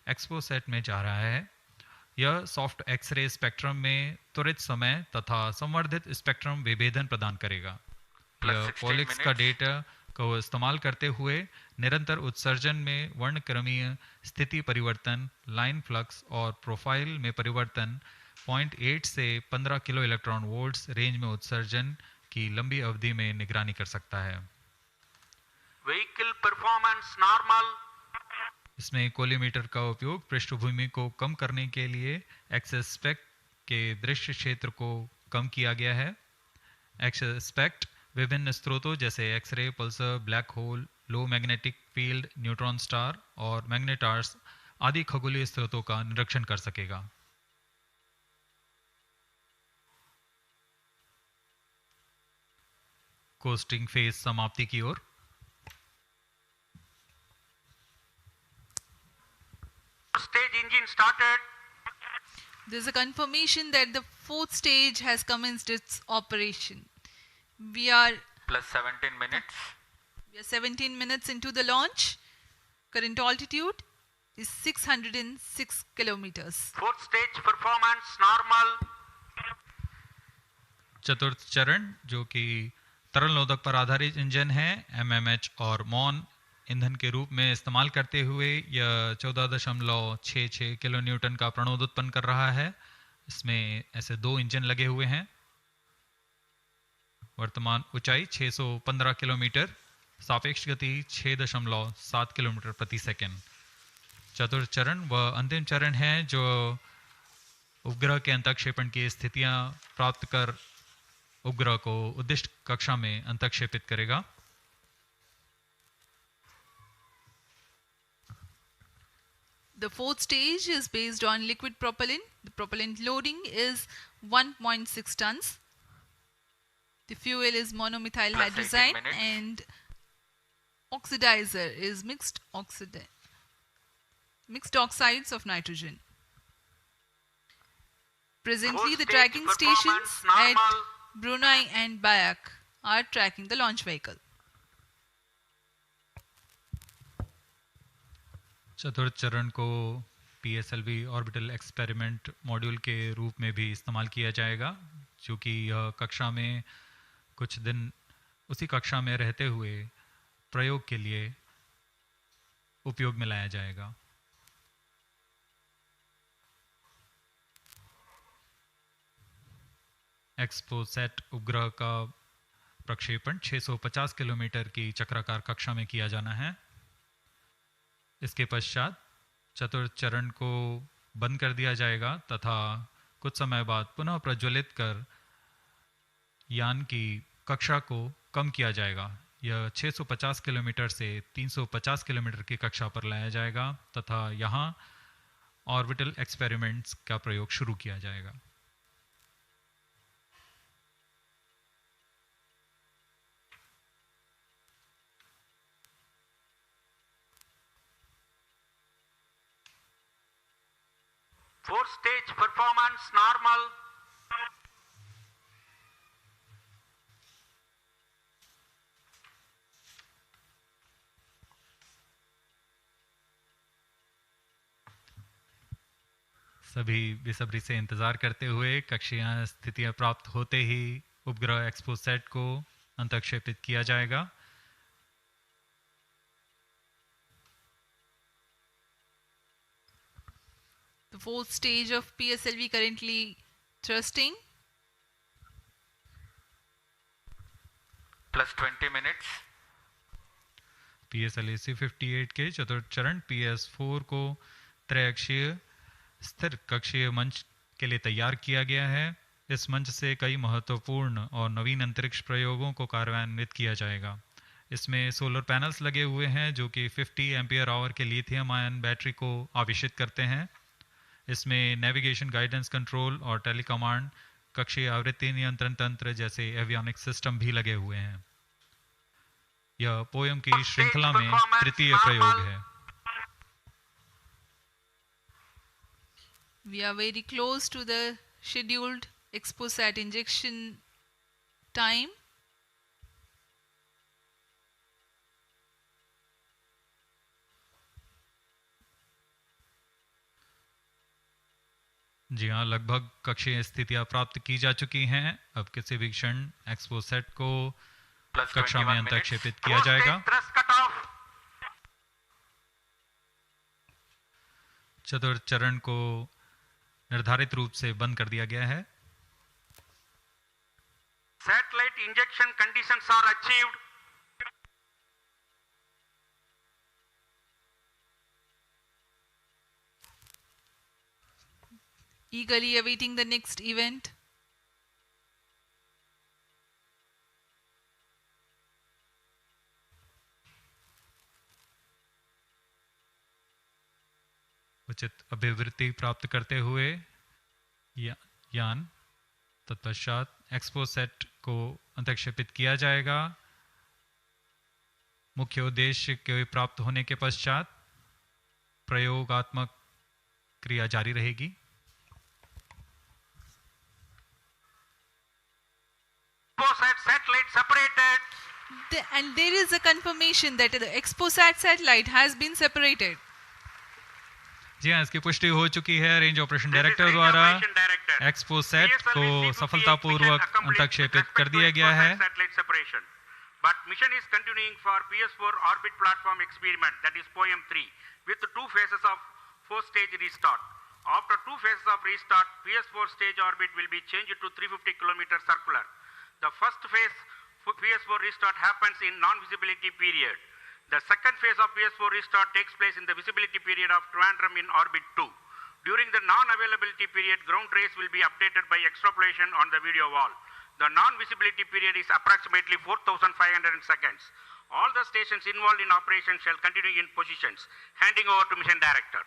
एक्सपोसेट में जा रहा है। यह सॉफ्ट एक्सरे स्पेक्ट्रम में त्वरित समय तथा संवर्धित स्पेक्ट्रम विभेदन प्रदान करेगा। यह पॉलिक्स का डेटा को इस्तेमाल करते हुए निरंतर उत्सर्जन में वर्णक्रमीय स्थिति परिवर्तन, लाइन फ्लक्स और प्रोफाइल में परिवर्तन, 0.8 से 15 किलो इलेक्ट्रॉन वोल्ट्स रेंज में उत्सर्जन की लंबी अवधि में निगरानी कर सकता है। Vehicle performance normal. इसमें कोलीमीटर का उपयोग पृष्ठभूमि को कम करने के लिए एक्सस्पेक्ट के दृश्य क्षेत्र को कम किया गया है। एक्सस्पेक्ट विभिन्न स्रोतों जैसे एक्सरे, पल्सर, ब्लैक होल, लो मैग्नेटिक फील्ड, न्यूट्रॉन स्टार और मैग्नेटार्स आदि खगोलीय स्रोतों का निरीक्षण कर सकेगा। कोस्टिंग फेज समाप्ति की ओर। Stage engine started. There's a confirmation that the fourth stage has commenced its operation. We are plus 17 minutes. We are 17 minutes into the launch. Current altitude is 606 kilometers. Fourth stage performance normal. चतुर्थ चरण जो कि तरल नोदक पर आधारित engine है, MMH और मॉन ईंधन के रूप में इस्तेमाल करते हुए यह 14.66 किलो न्यूटन का प्रणोद उत्पन्न कर रहा है। इसमें ऐसे 2 इंजन लगे हुए हैं। वर्तमान ऊंचाई 615 किलोमीटर, सापेक्ष गति 6.7 किलोमीटर प्रति सेकंड। चतुर्थ चरण वह अंतिम चरण है जो उपग्रह के अंतःक्षेपण की स्थितियां प्राप्त कर उपग्रह को उद्दिष्ट कक्षा में अंतःक्षेपित करेगा। The fourth stage is based on liquid propellant. The propellant loading is 1.6 tons. The fuel is monomethyl hydrazine and oxidizer is mixed oxides of nitrogen. Presently, the tracking stations at Brunei and Bayak are tracking the launch vehicle. चतुर्थ चरण को PSLV orbital experiment module के रूप में भी इस्तेमाल किया जाएगा, जो कि यह कक्षा में कुछ दिन उसी कक्षा में रहते हुए प्रयोग के लिए उपयोग में लाया जाएगा। एक्सपोसेट उपग्रह का प्रक्षेपण 650 किलोमीटर की चक्राकार कक्षा में किया जाना है। इसके पश्चात चतुर्थ चरण को बंद कर दिया जाएगा तथा कुछ समय बाद पुनः प्रज्वलित कर यान की कक्षा को कम किया जाएगा। यह 650 किलोमीटर से 350 किलोमीटर की कक्षा पर लाया जाएगा तथा यहाँ ऑर्बिटल एक्सपेरिमेंट्स का प्रयोग शुरू किया जाएगा। Fourth stage performance normal. सभी बेसब्री से इंतजार करते हुए कक्षीय स्थितियां प्राप्त होते ही उपग्रह एक्सपोसेट को अंतःक्षेपित किया जाएगा। The fourth stage of PSLV currently thrusting. Plus 20 minutes. PSLV C58 के चतुर्थ चरण PS4 को त्रैअक्षीय स्थिर कक्षीय मंच के लिए तैयार किया गया है। इस मंच से कई महत्वपूर्ण और नवीन अंतरिक्ष प्रयोगों को कार्यान्वित किया जाएगा। इसमें सोलर पैनल्स लगे हुए हैं जो कि 50 एम्पियर आवर के लिथियम आयन बैटरी को आवेशित करते हैं। इसमें नेविगेशन, गाइडेंस, कंट्रोल और टेलीकमांड, कक्षीय आवृत्ति नियंत्रण तंत्र जैसे एवियोनिक सिस्टम भी लगे हुए हैं। यह पोयम की श्रृंखला में तृतीय प्रयोग है। We are very close to the scheduled Exposat injection time. जी हाँ, लगभग कक्षीय स्थितियां प्राप्त की जा चुकी हैं। अब किसी भी क्षण एक्सपोसेट को कक्षा में अंतक्षेपित किया जाएगा। चतुर्थ चरण को निर्धारित रूप से बंद कर दिया गया है। Satellite injection conditions are achieved. Eagerly awaiting the next event. उचित अभिवृत्ति प्राप्त करते हुए यान तत्पश्चात एक्सपोसेट को अंतक्षेपित किया जाएगा। मुख्य उद्देश्य के प्राप्त होने के पश्चात प्रयोगात्मक क्रिया जारी रहेगी। Satellite separated. And there is a confirmation that the Exposat satellite has been separated. जी हाँ, इसकी पुष्टि हो चुकी है रेंज ऑपरेशन डायरेक्टर द्वारा। एक्सपोसेट को सफलतापूर्वक अंतक्षेपित कर दिया गया है। But mission is continuing for PS4 orbit platform experiment, that is POEM 3, with 2 phases of 4-stage restart. After 2 phases of restart, PS4 stage orbit will be changed to 350 km circular. The first phase PS4 restart happens in non-visibility period. The second phase of PS4 restart takes place in the visibility period of Trivandrum in orbit 2. During the non-availability period, ground trace will be updated by extrapolation on the video wall. The non-visibility period is approximately 4,500 seconds. All the stations involved in operation shall continue in positions. Handing over to mission director.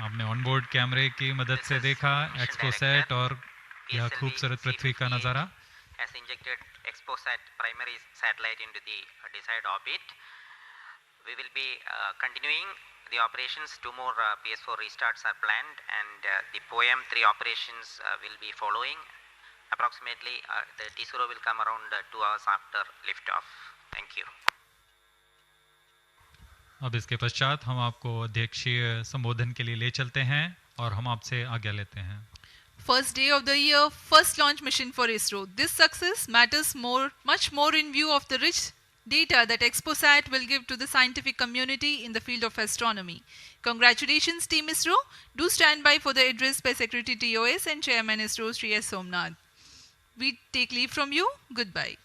आपने onboard कैमरे की मदद से देखा XPoSat और यह खूबसूरत पृथ्वी का नजारा। Has injected Exposat primary satellite into the desired orbit. We will be continuing the operations. 2 more PS4 restarts are planned, and the POEM 3 operations will be following. Approximately the T0 will come around 2 hours after liftoff. Thank you. अब इसके पश्चात हम आपको अध्यक्षीय संबोधन के लिए ले चलते हैं और हम आपसे आज्ञा लेते हैं। First day of the year, first launch mission for ISRO. This success matters much more in view of the rich data that Exposat will give to the scientific community in the field of astronomy. Congratulations, Team ISRO. Do stand by for the address by Secretary TOS and Chairman ISRO, Sri S. Somnath. We take leave from you. Goodbye.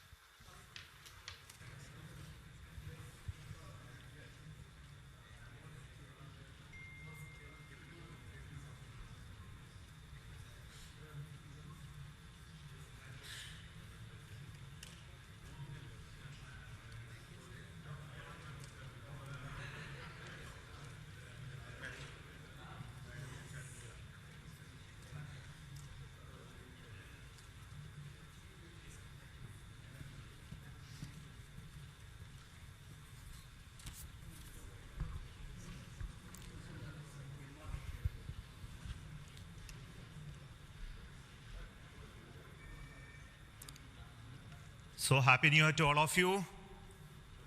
So happy New Year to all of you.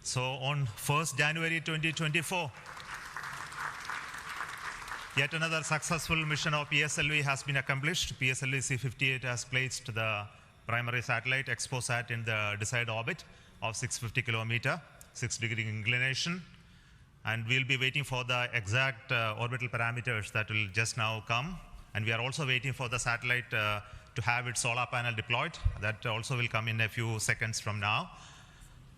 So on 1st January 2024, yet another successful mission of PSLV has been accomplished. PSLV C58 has placed the primary satellite Exposat in the desired orbit of 650 kilometer, 6-degree inclination. And we'll be waiting for the exact orbital parameters that will just now come. And we are also waiting for the satellite to have its solar panel deployed. That also will come in a few seconds from now.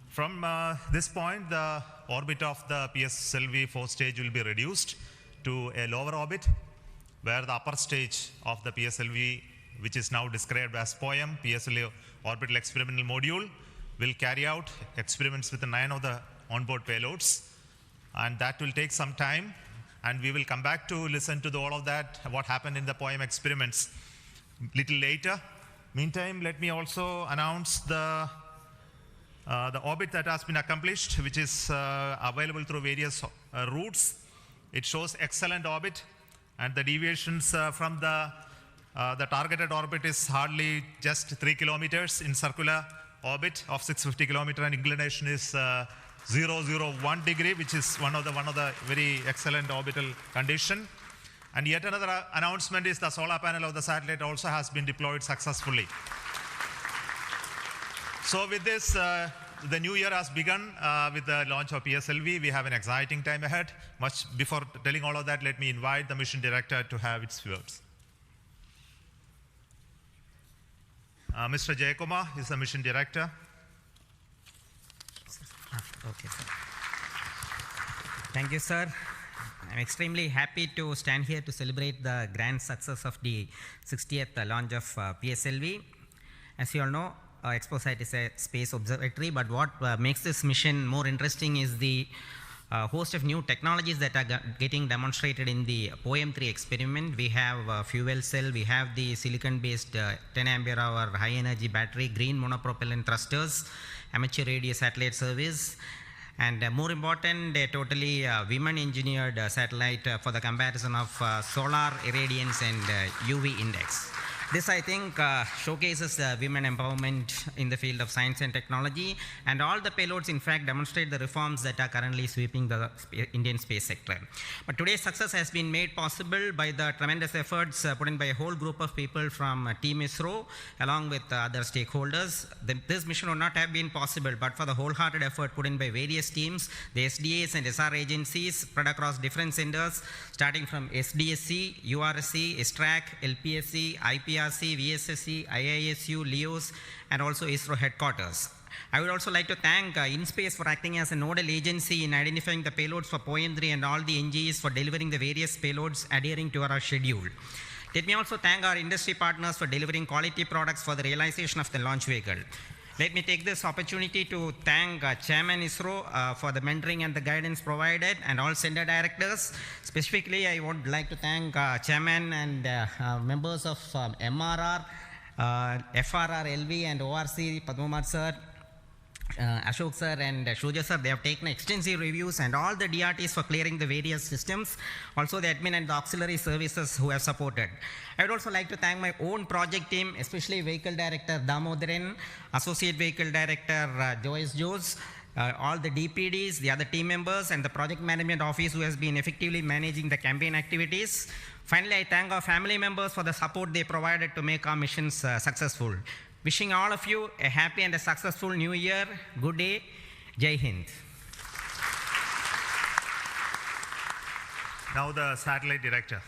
From this point, the orbit of the PSLV 4 stage will be reduced to a lower orbit, where the upper stage of the PSLV which is now described as POEM, PSLV Orbital Experimental Module, will carry out experiments with 9 of the onboard payloads. And that will take some time. And we will come back to listen to all of that, what happened in the POEM experiments little later. Meantime, let me also announce the orbit that has been accomplished, which is available through various routes. It shows excellent orbit, and the deviations from the targeted orbit is hardly just 3 kilometers in circular orbit of 650 kilometer, and inclination is 001 degree, which is one of the very excellent orbital condition. And yet another announcement is the solar panel of the satellite also has been deployed successfully. So with this, the new year has begun with the launch of PSLV. We have an exciting time ahead. Much before telling all of that, let me invite the mission director to have its words. Mr. Jayakumar is the mission director. Okay, sir. Thank you, sir. I'm extremely happy to stand here to celebrate the grand success of the 60th launch of PSLV. As you all know, ExpoSat is a space observatory, but what makes this mission more interesting is the host of new technologies that are getting demonstrated in the POEM-3 experiment. We have fuel cell, we have the silicon-based 10 ampere hour high energy battery, green monopropellant thrusters, amateur radio satellite service, and more important, a totally women-engineered satellite for the comparison of solar irradiance and UV index. This, I think, showcases women empowerment in the field of science and technology, and all the payloads, in fact, demonstrate the reforms that are currently sweeping the Indian space sector. But today's success has been made possible by the tremendous efforts put in by a whole group of people from Team ISRO, along with other stakeholders. This mission would not have been possible but for the wholehearted effort put in by various teams, the SDAs and SR agencies spread across different centers, starting from SDSC, URSC, STRAC, LPSC, IPRC, VSSC, IISU, LEOS, and also ISRO headquarters. I would also like to thank InSpace for acting as a nodal agency in identifying the payloads for POEM-3 and all the NGEs for delivering the various payloads adhering to our schedule. Let me also thank our industry partners for delivering quality products for the realization of the launch vehicle. Let me take this opportunity to thank Chairman ISRO for the mentoring and the guidance provided, and all center directors. Specifically, I would like to thank Chairman and members of MRR, FRR, LV, and ORC, Padmamar sir, Ashok sir and Shuja sir. They have taken extensive reviews, and all the DRTs for clearing the various systems, also the admin and the auxiliary services who have supported. I would also like to thank my own project team, especially Vehicle Director Damodaran, Associate Vehicle Director Joyce Jose, all the DPDs, the other team members, and the Project Management Office who has been effectively managing the campaign activities. Finally, I thank our family members for the support they provided to make our missions successful. Wishing all of you a happy and a successful new year. Good day. Jai Hind. Now the satellite director.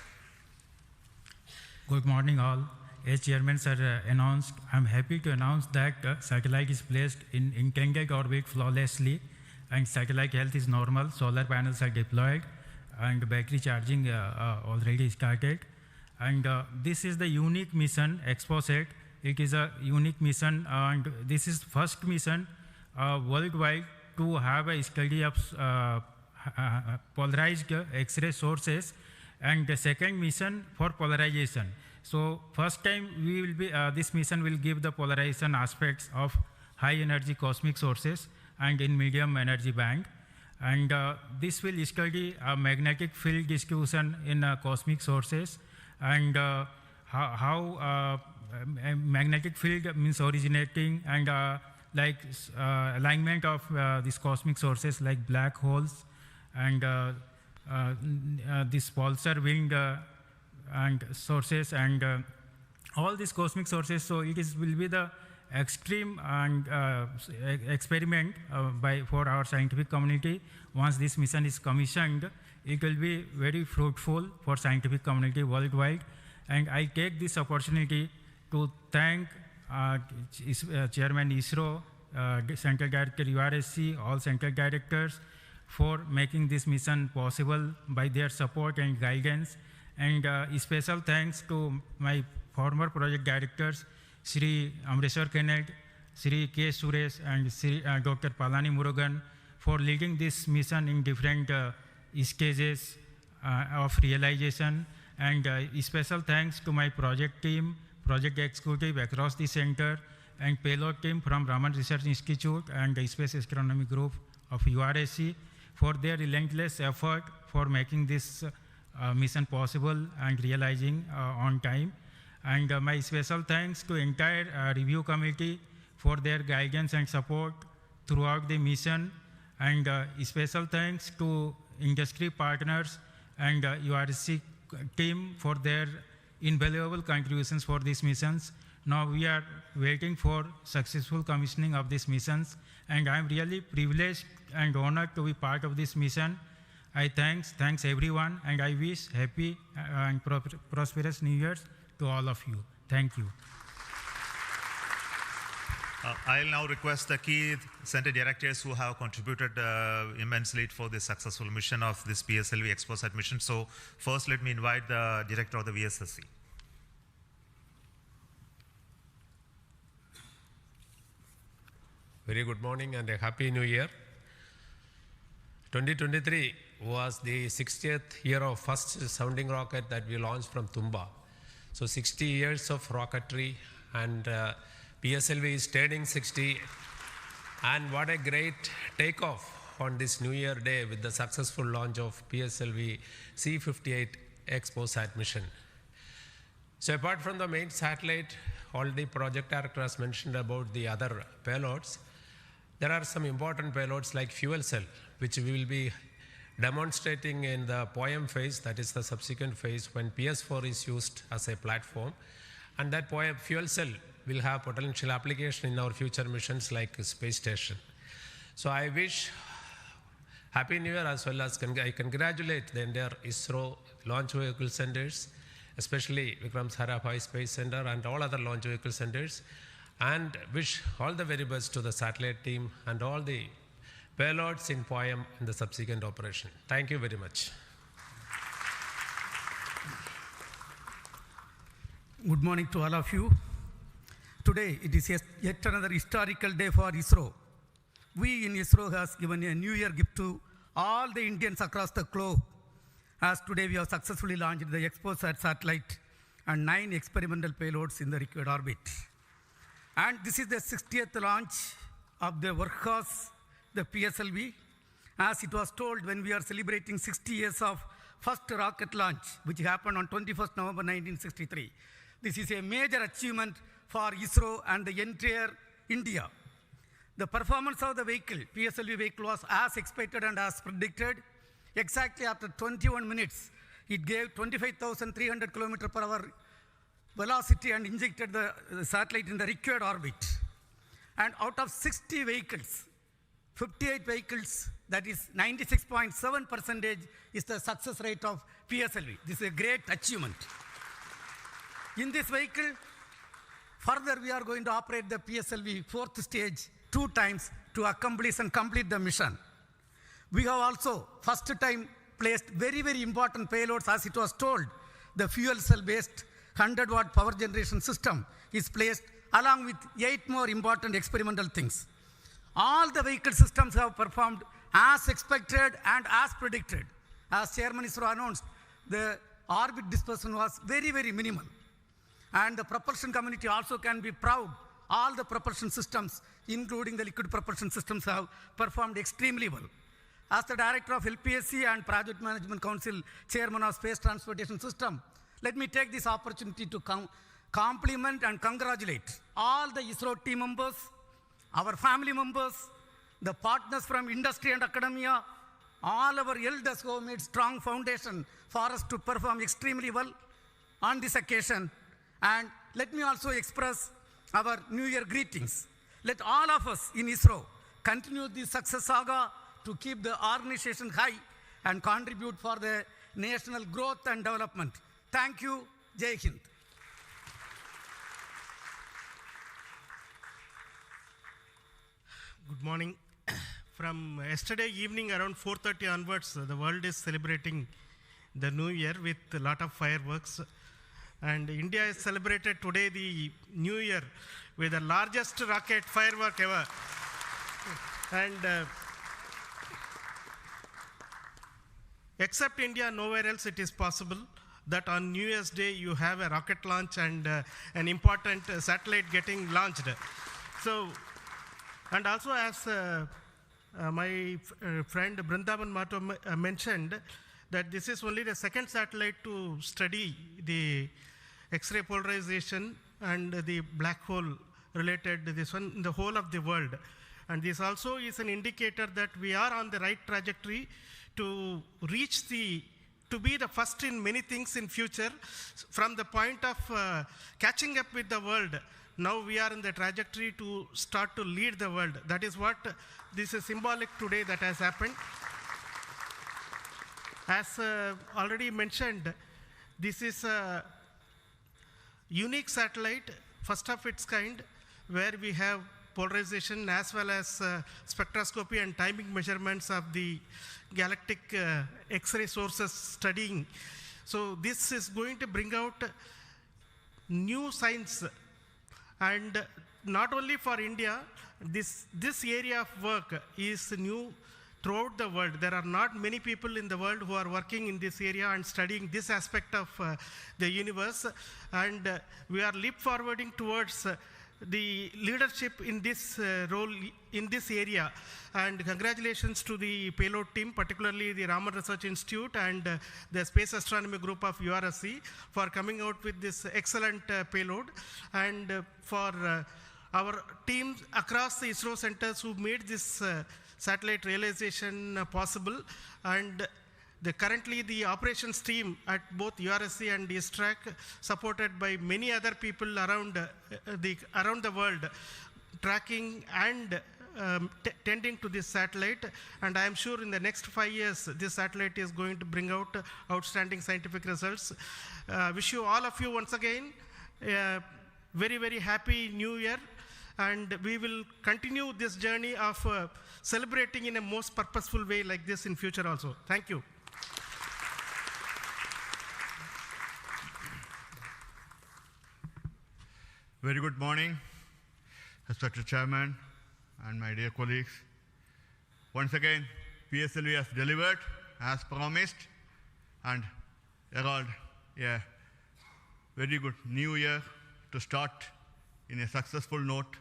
Good morning all. As Chairman sir announced, I'm happy to announce that satellite is placed in intended orbit flawlessly, and satellite health is normal, solar panels are deployed, and battery charging already started. And this is the unique mission, ExpoSat. It is a unique mission, and this is first mission worldwide to have a study of polarized X-ray sources, and the second mission for polarization. So first time we will be, this mission will give the polarization aspects of high energy cosmic sources and in medium energy band. And this will study magnetic field distribution in cosmic sources, and how magnetic field means originating, and alignment of these cosmic sources like black holes, and this pulsar wind and sources, and all these cosmic sources. So it will be the extreme and experiment for our scientific community. Once this mission is commissioned, it will be very fruitful for scientific community worldwide. And I take this opportunity to thank Chairman ISRO, Central Director URSC, all Central Directors for making this mission possible by their support and guidance. And special thanks to my former project directors, Sri Amreshwar Kenneth, Sri K. Suresh, and Sri Dr. Palani Murugan for leading this mission in different stages of realization. And special thanks to my project team, project executive across the center, and payload team from Raman Research Institute and the Space Astronomy Group of URSC for their relentless effort for making this mission possible and realizing on time. And my special thanks to entire review committee for their guidance and support throughout the mission. And special thanks to industry partners and URSC team for their invaluable contributions for these missions. Now we are waiting for successful commissioning of these missions, and I am really privileged and honored to be part of this mission. I thanks everyone, and I wish happy and prosperous New Year's to all of you. Thank you. I'll now request the key center directors who have contributed immensely for the successful mission of this PSLV ExpoSat mission. So first, let me invite the director of the VSSC. Very good morning and a happy new year. 2023 was the 60th year of first sounding rocket that we launched from Tumba. So 60 years of rocketry, and PSLV is turning 60. And what a great takeoff on this New Year day with the successful launch of PSLV C58 ExpoSat mission. So apart from the main satellite, already project director has mentioned about the other payloads. There are some important payloads like fuel cell, which we will be demonstrating in the POEM phase, that is the subsequent phase when PS4 is used as a platform. And that POEM fuel cell will have potential application in our future missions like space station. So I wish Happy New Year, as well as I congratulate the entire ISRO launch vehicle centers, especially Vikram Sarabhai Space Center and all other launch vehicle centers, and wish all the very best to the satellite team and all the payloads in POEM in the subsequent operation. Thank you very much. Good morning to all of you. Today it is yet another historical day for ISRO. We in ISRO has given a New Year gift to all the Indians across the globe, as today we have successfully launched the ExpoSat satellite and 9 experimental payloads in the required orbit. And this is the 60th launch of the workhorse, the PSLV. As it was told when we are celebrating 60 years of first rocket launch, which happened on 21st November 1963. This is a major achievement for ISRO and the entire India. The performance of the vehicle, PSLV vehicle, was as expected and as predicted. Exactly after 21 minutes, it gave 25,300 km/h velocity and injected the satellite in the required orbit. And out of 60 vehicles, 58 vehicles, that is 96.7% is the success rate of PSLV. This is a great achievement. In this vehicle, further we are going to operate the PSLV 4th stage 2 times to accomplish and complete the mission. We have also first time placed very, very important payloads, as it was told. The fuel cell based 100-watt power generation system is placed along with 8 more important experimental things. All the vehicle systems have performed as expected and as predicted. As Chairman ISRO announced, the orbit dispersion was very, very minimal. And the propulsion community also can be proud. All the propulsion systems, including the liquid propulsion systems, have performed extremely well. As the Director of LPSC and Project Management Council, Chairman of Space Transportation System, let me take this opportunity to compliment and congratulate all the ISRO team members, our family members, the partners from industry and academia, all our elders who have made strong foundation for us to perform extremely well on this occasion. And let me also express our New Year greetings. Let all of us in ISRO continue this success saga to keep the organization high and contribute for the national growth and development. Thank you. Jai Hind. Good morning. From yesterday evening around 4:30 onwards, the world is celebrating the New Year with a lot of fireworks. And India has celebrated today the New Year with the largest rocket firework ever. And except India, nowhere else it is possible that on New Year's Day you have a rocket launch and an important satellite getting launched. So, and also as my friend Brindavan Mato mentioned, that this is only the second satellite to study the X-ray polarization and the black hole related to this one in the whole of the world. And this also is an indicator that we are on the right trajectory to reach to be the first in many things in future. From the point of catching up with the world, now we are in the trajectory to start to lead the world. That is what this is symbolic today that has happened. As already mentioned, this is a unique satellite, first of its kind, where we have polarization as well as spectroscopy and timing measurements of the galactic X-ray sources studying. So this is going to bring out new science, and not only for India, this area of work is new throughout the world. There are not many people in the world who are working in this area and studying this aspect of the universe, and we are leap forwarding towards the leadership in this role in this area. And congratulations to the payload team, particularly the Raman Research Institute and the Space Astronomy Group of URSC for coming out with this excellent payload, and for our teams across the ISRO centers who made this satellite realization possible. And currently the operations team at both URSC and ISTRAC, supported by many other people around the world, tracking and tending to this satellite. And I am sure in the next 5 years, this satellite is going to bring out outstanding scientific results. Wish you all of you once again a very, very happy New Year. And we will continue this journey of celebrating in a most purposeful way like this in future also. Thank you. Very good morning, respected chairman and my dear colleagues. Once again, PSLV has delivered as promised and herald a very good new year to start in a successful note.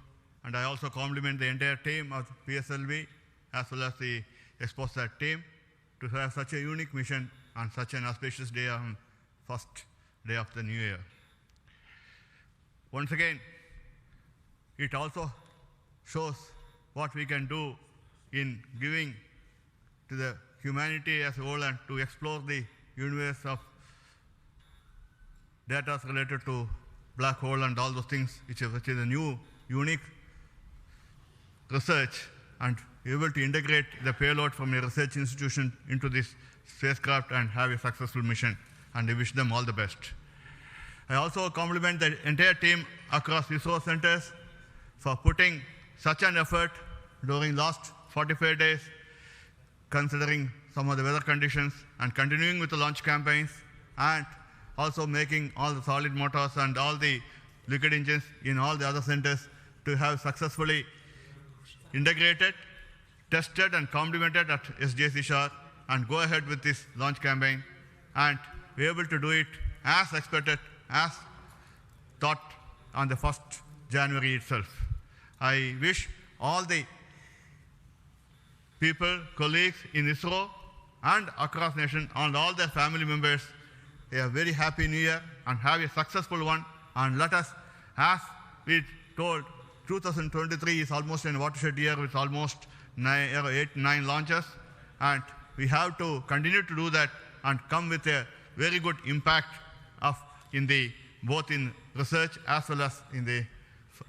And I also compliment the entire team of PSLV as well as the ExpoSat team to have such a unique mission on such an auspicious day on first day of the new year. Once again, it also shows what we can do in giving to the humanity as a whole and to explore the universe of data related to black hole and all those things, which is a new, unique research, and able to integrate the payload from a research institution into this spacecraft and have a successful mission. And I wish them all the best. I also compliment the entire team across ISRO centers for putting such an effort during last 45 days, considering some of the weather conditions, and continuing with the launch campaigns, and also making all the solid motors and all the liquid engines in all the other centers to have successfully integrated, tested and complemented at SJC Shah, and go ahead with this launch campaign and be able to do it as expected, as thought on the 1st January itself. I wish all the people, colleagues in ISRO and across nation and all their family members a very happy new year and have a successful one. And let us, as we told, 2023 is almost a watershed year with almost 8-9 launches, and we have to continue to do that and come with a very good impact of both in research as well as in the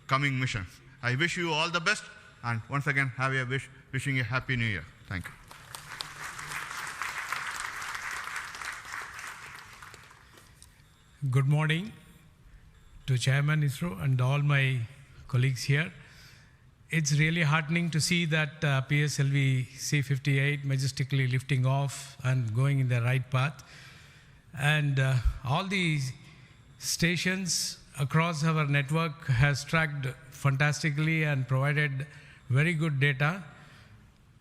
coming missions. I wish you all the best, and once again wishing a happy new year. Thank you. Good morning to Chairman ISRO and all my colleagues here. It's really heartening to see that PSLV C58 majestically lifting off and going in the right path. And all the stations across our network has tracked fantastically and provided very good data.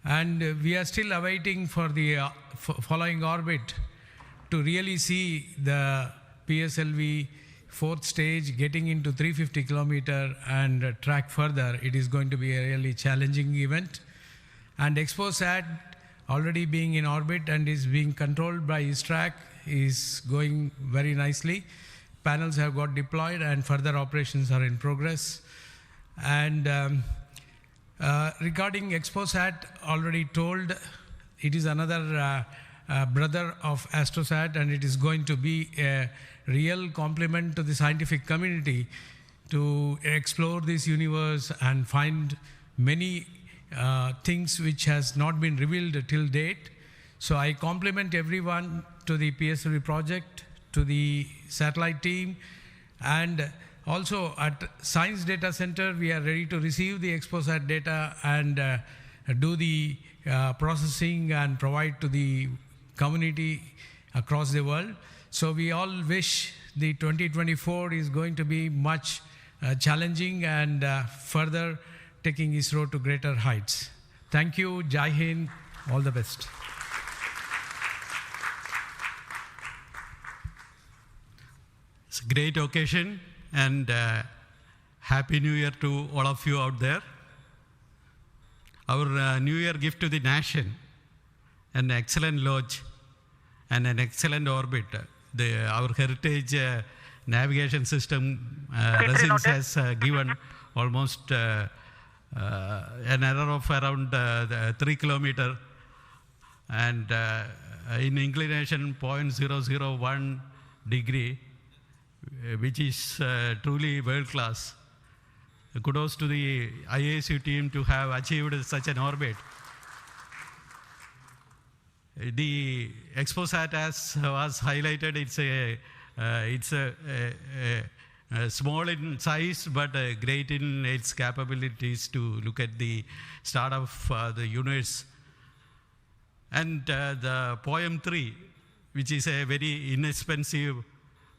And we are still awaiting for the following orbit to really see the PSLV fourth stage getting into 350 kilometer and track further. It is going to be a really challenging event. And XPOSat already being in orbit and is being controlled by ISTRAC is going very nicely. Panels have got deployed and further operations are in progress. And regarding XPOSat, already told, it is another brother of AstroSat, and it is going to be a real complement to the scientific community to explore this universe and find many things which has not been revealed till date. So I compliment everyone to the PSLV project, to the satellite team, and also at Science Data Center, we are ready to receive the XPOSat data and do the processing and provide to the community across the world. So we all wish the 2024 is going to be much challenging and further taking ISRO to greater heights. Thank you, Jai Hind, all the best. It's a great occasion, and Happy New Year to all of you out there. Our New Year gift to the nation, an excellent launch and an excellent orbit. Our heritage navigation system Resins has given almost an error of around 3 kilometers and in inclination 0.001 degree, which is truly world class. Kudos to the IASU team to have achieved such an orbit. The XPOSat, as was highlighted, it's a small in size but great in its capabilities to look at the start of the universe. And the POEM 3, which is a very inexpensive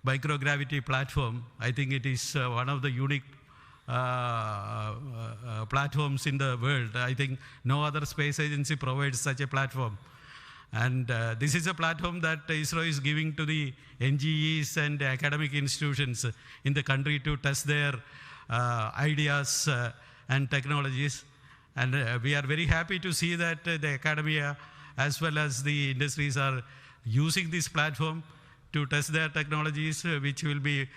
microgravity platform, I think it is one of the unique platforms in the world. I think no other space agency provides such a platform. And this is a platform that ISRO is giving to the NGEs and academic institutions in the country to test their ideas and technologies. And we are very happy to see that the academia as well as the industries are using this platform to test their technologies, which will be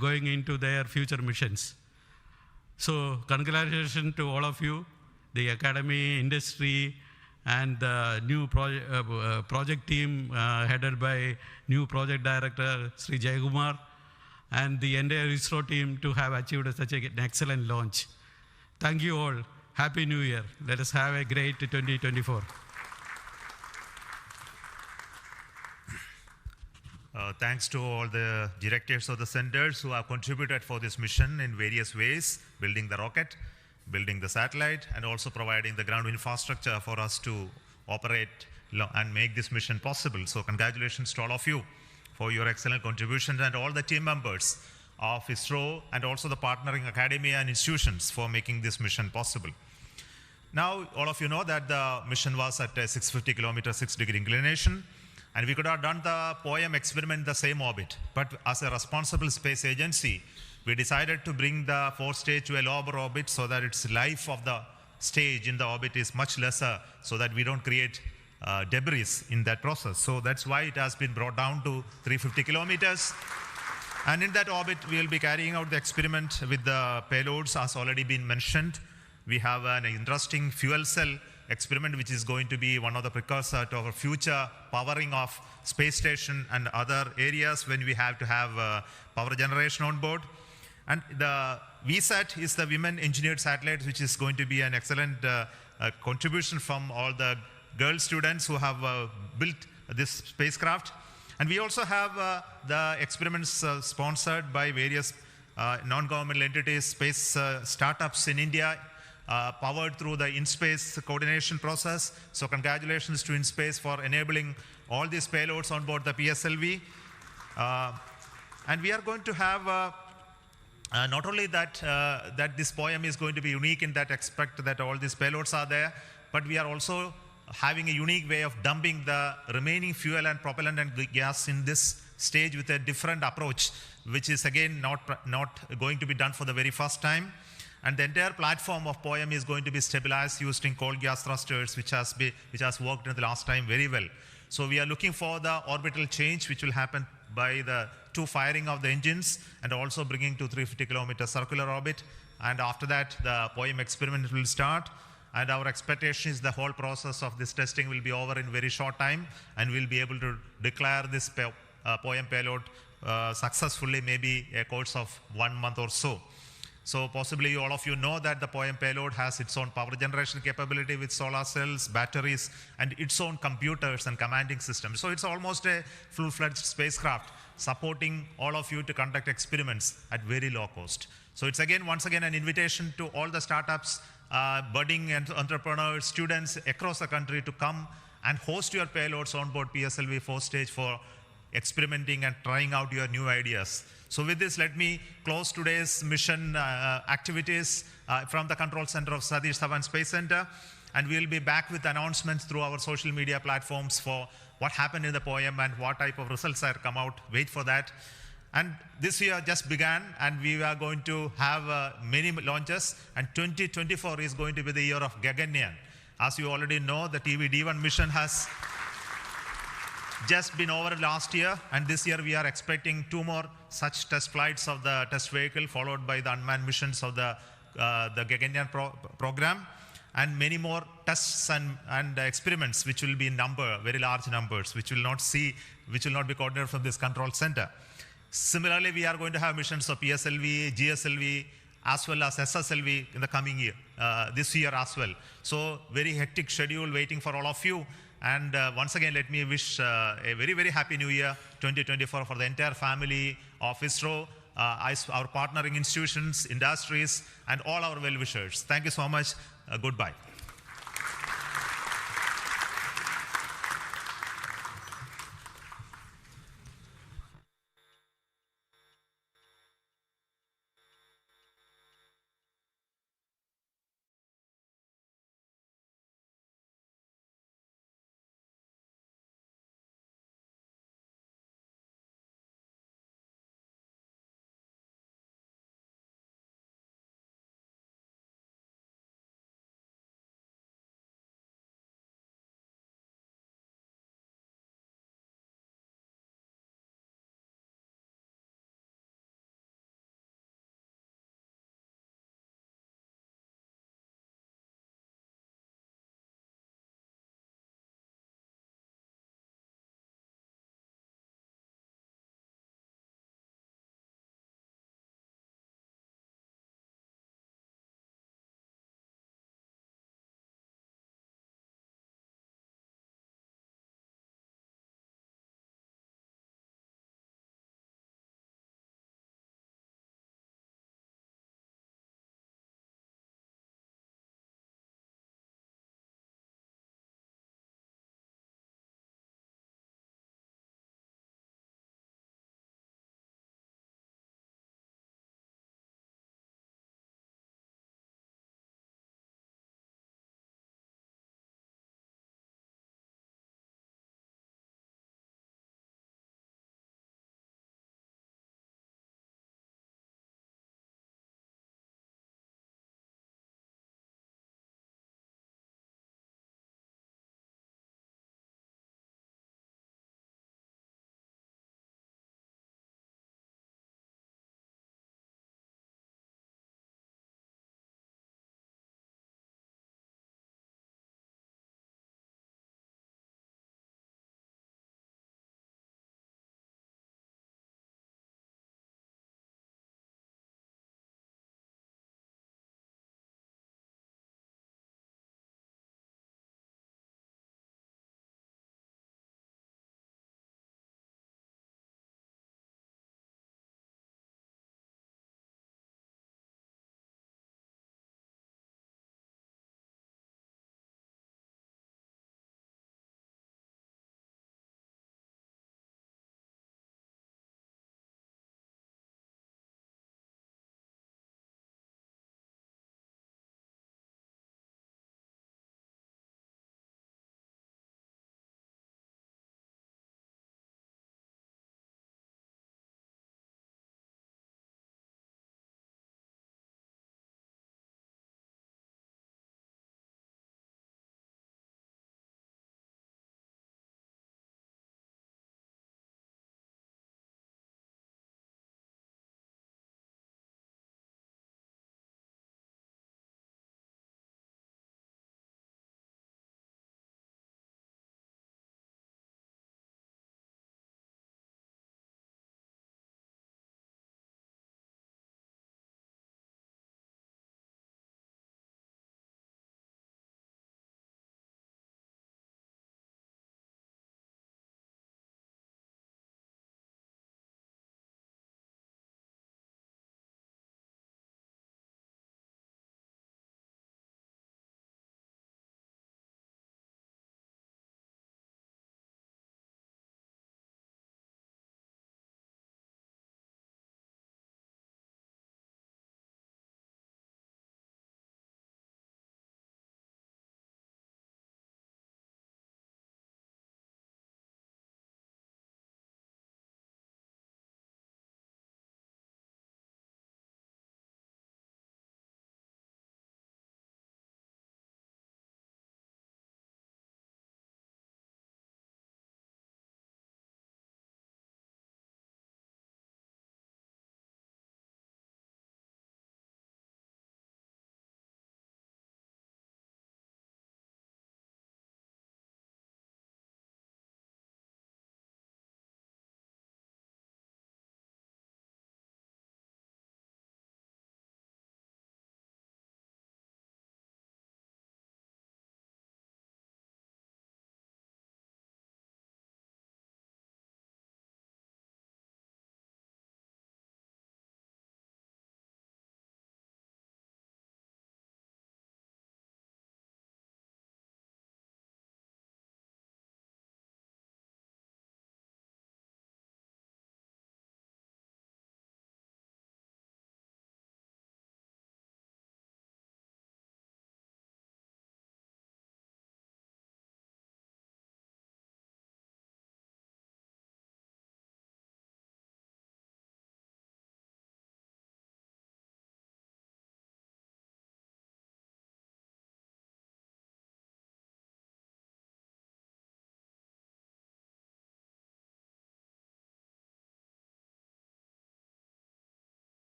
going into their future missions. So congratulations to all of you, the academy, industry, and the new project team headed by new project director Sri Jayakumar, and the entire ISRO team to have achieved such an excellent launch. Thank you all. Happy New Year. Let us have a great 2024. Thanks to all the directors of the centers who have contributed for this mission in various ways, building the rocket, building the satellite, and also providing the ground infrastructure for us to operate and make this mission possible. So congratulations to all of you for your excellent contributions, and all the team members of ISRO and also the partnering academia and institutions for making this mission possible. Now, all of you know that the mission was at a 650 kilometer, 6-degree inclination, and we could have done the POEM experiment in the same orbit. But as a responsible space agency, we decided to bring the fourth stage to a lower orbit so that its life of the stage in the orbit is much lesser, so that we don't create debris in that process. So that's why it has been brought down to 350 kilometers. And in that orbit, we will be carrying out the experiment with the payloads, as already been mentioned. We have an interesting fuel cell experiment, which is going to be one of the precursors to our future powering of space station and other areas when we have to have power generation on board. And the VSAT is the Women Engineered Satellite, which is going to be an excellent contribution from all the girl students who have built this spacecraft. And we also have the experiments sponsored by various non-governmental entities, space startups in India, powered through the InSpace coordination process. So congratulations to InSpace for enabling all these payloads on board the PSLV. And we are going to have not only that, that this poem is going to be unique in that aspect that all these payloads are there, but we are also having a unique way of dumping the remaining fuel and propellant and gas in this stage with a different approach, which is again not going to be done for the very first time. And the entire platform of POEM is going to be stabilized using cold gas thrusters, which has worked in the last time very well. So we are looking for the orbital change, which will happen by the two firing of the engines and also bringing to 350 kilometer circular orbit. And after that, the POEM experiment will start. And our expectation is the whole process of this testing will be over in very short time, and we'll be able to declare this POEM payload successfully, maybe a course of 1 month or so. So possibly all of you know that the POEM payload has its own power generation capability with solar cells, batteries, and its own computers and commanding systems. So it's almost a full-fledged spacecraft supporting all of you to conduct experiments at very low cost. So it's once again an invitation to all the startups, budding entrepreneurs, students across the country to come and host your payloads on board PSLV 4 stage for experimenting and trying out your new ideas. So with this, let me close today's mission activities from the control center of Satish Dhawan Space Center. And we'll be back with announcements through our social media platforms for what happened in the POEM and what type of results are come out. Wait for that. And this year just began, and we are going to have many launches, and 2024 is going to be the year of Gaganyaan. As you already know, the TVD1 mission has just been over last year, and this year we are expecting 2 more such test flights of the test vehicle, followed by the unmanned missions of the Gaganyaan program, and many more tests and experiments, which will be in very large numbers, which will not be coordinated from this control center. Similarly, we are going to have missions of PSLV, GSLV, as well as SSLV in the coming year, this year as well. So very hectic schedule waiting for all of you. And once again, let me wish a very, very happy new year 2024 for the entire family of ISRO, our partnering institutions, industries, and all our well-wishers. Thank you so much. Goodbye.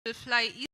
will fly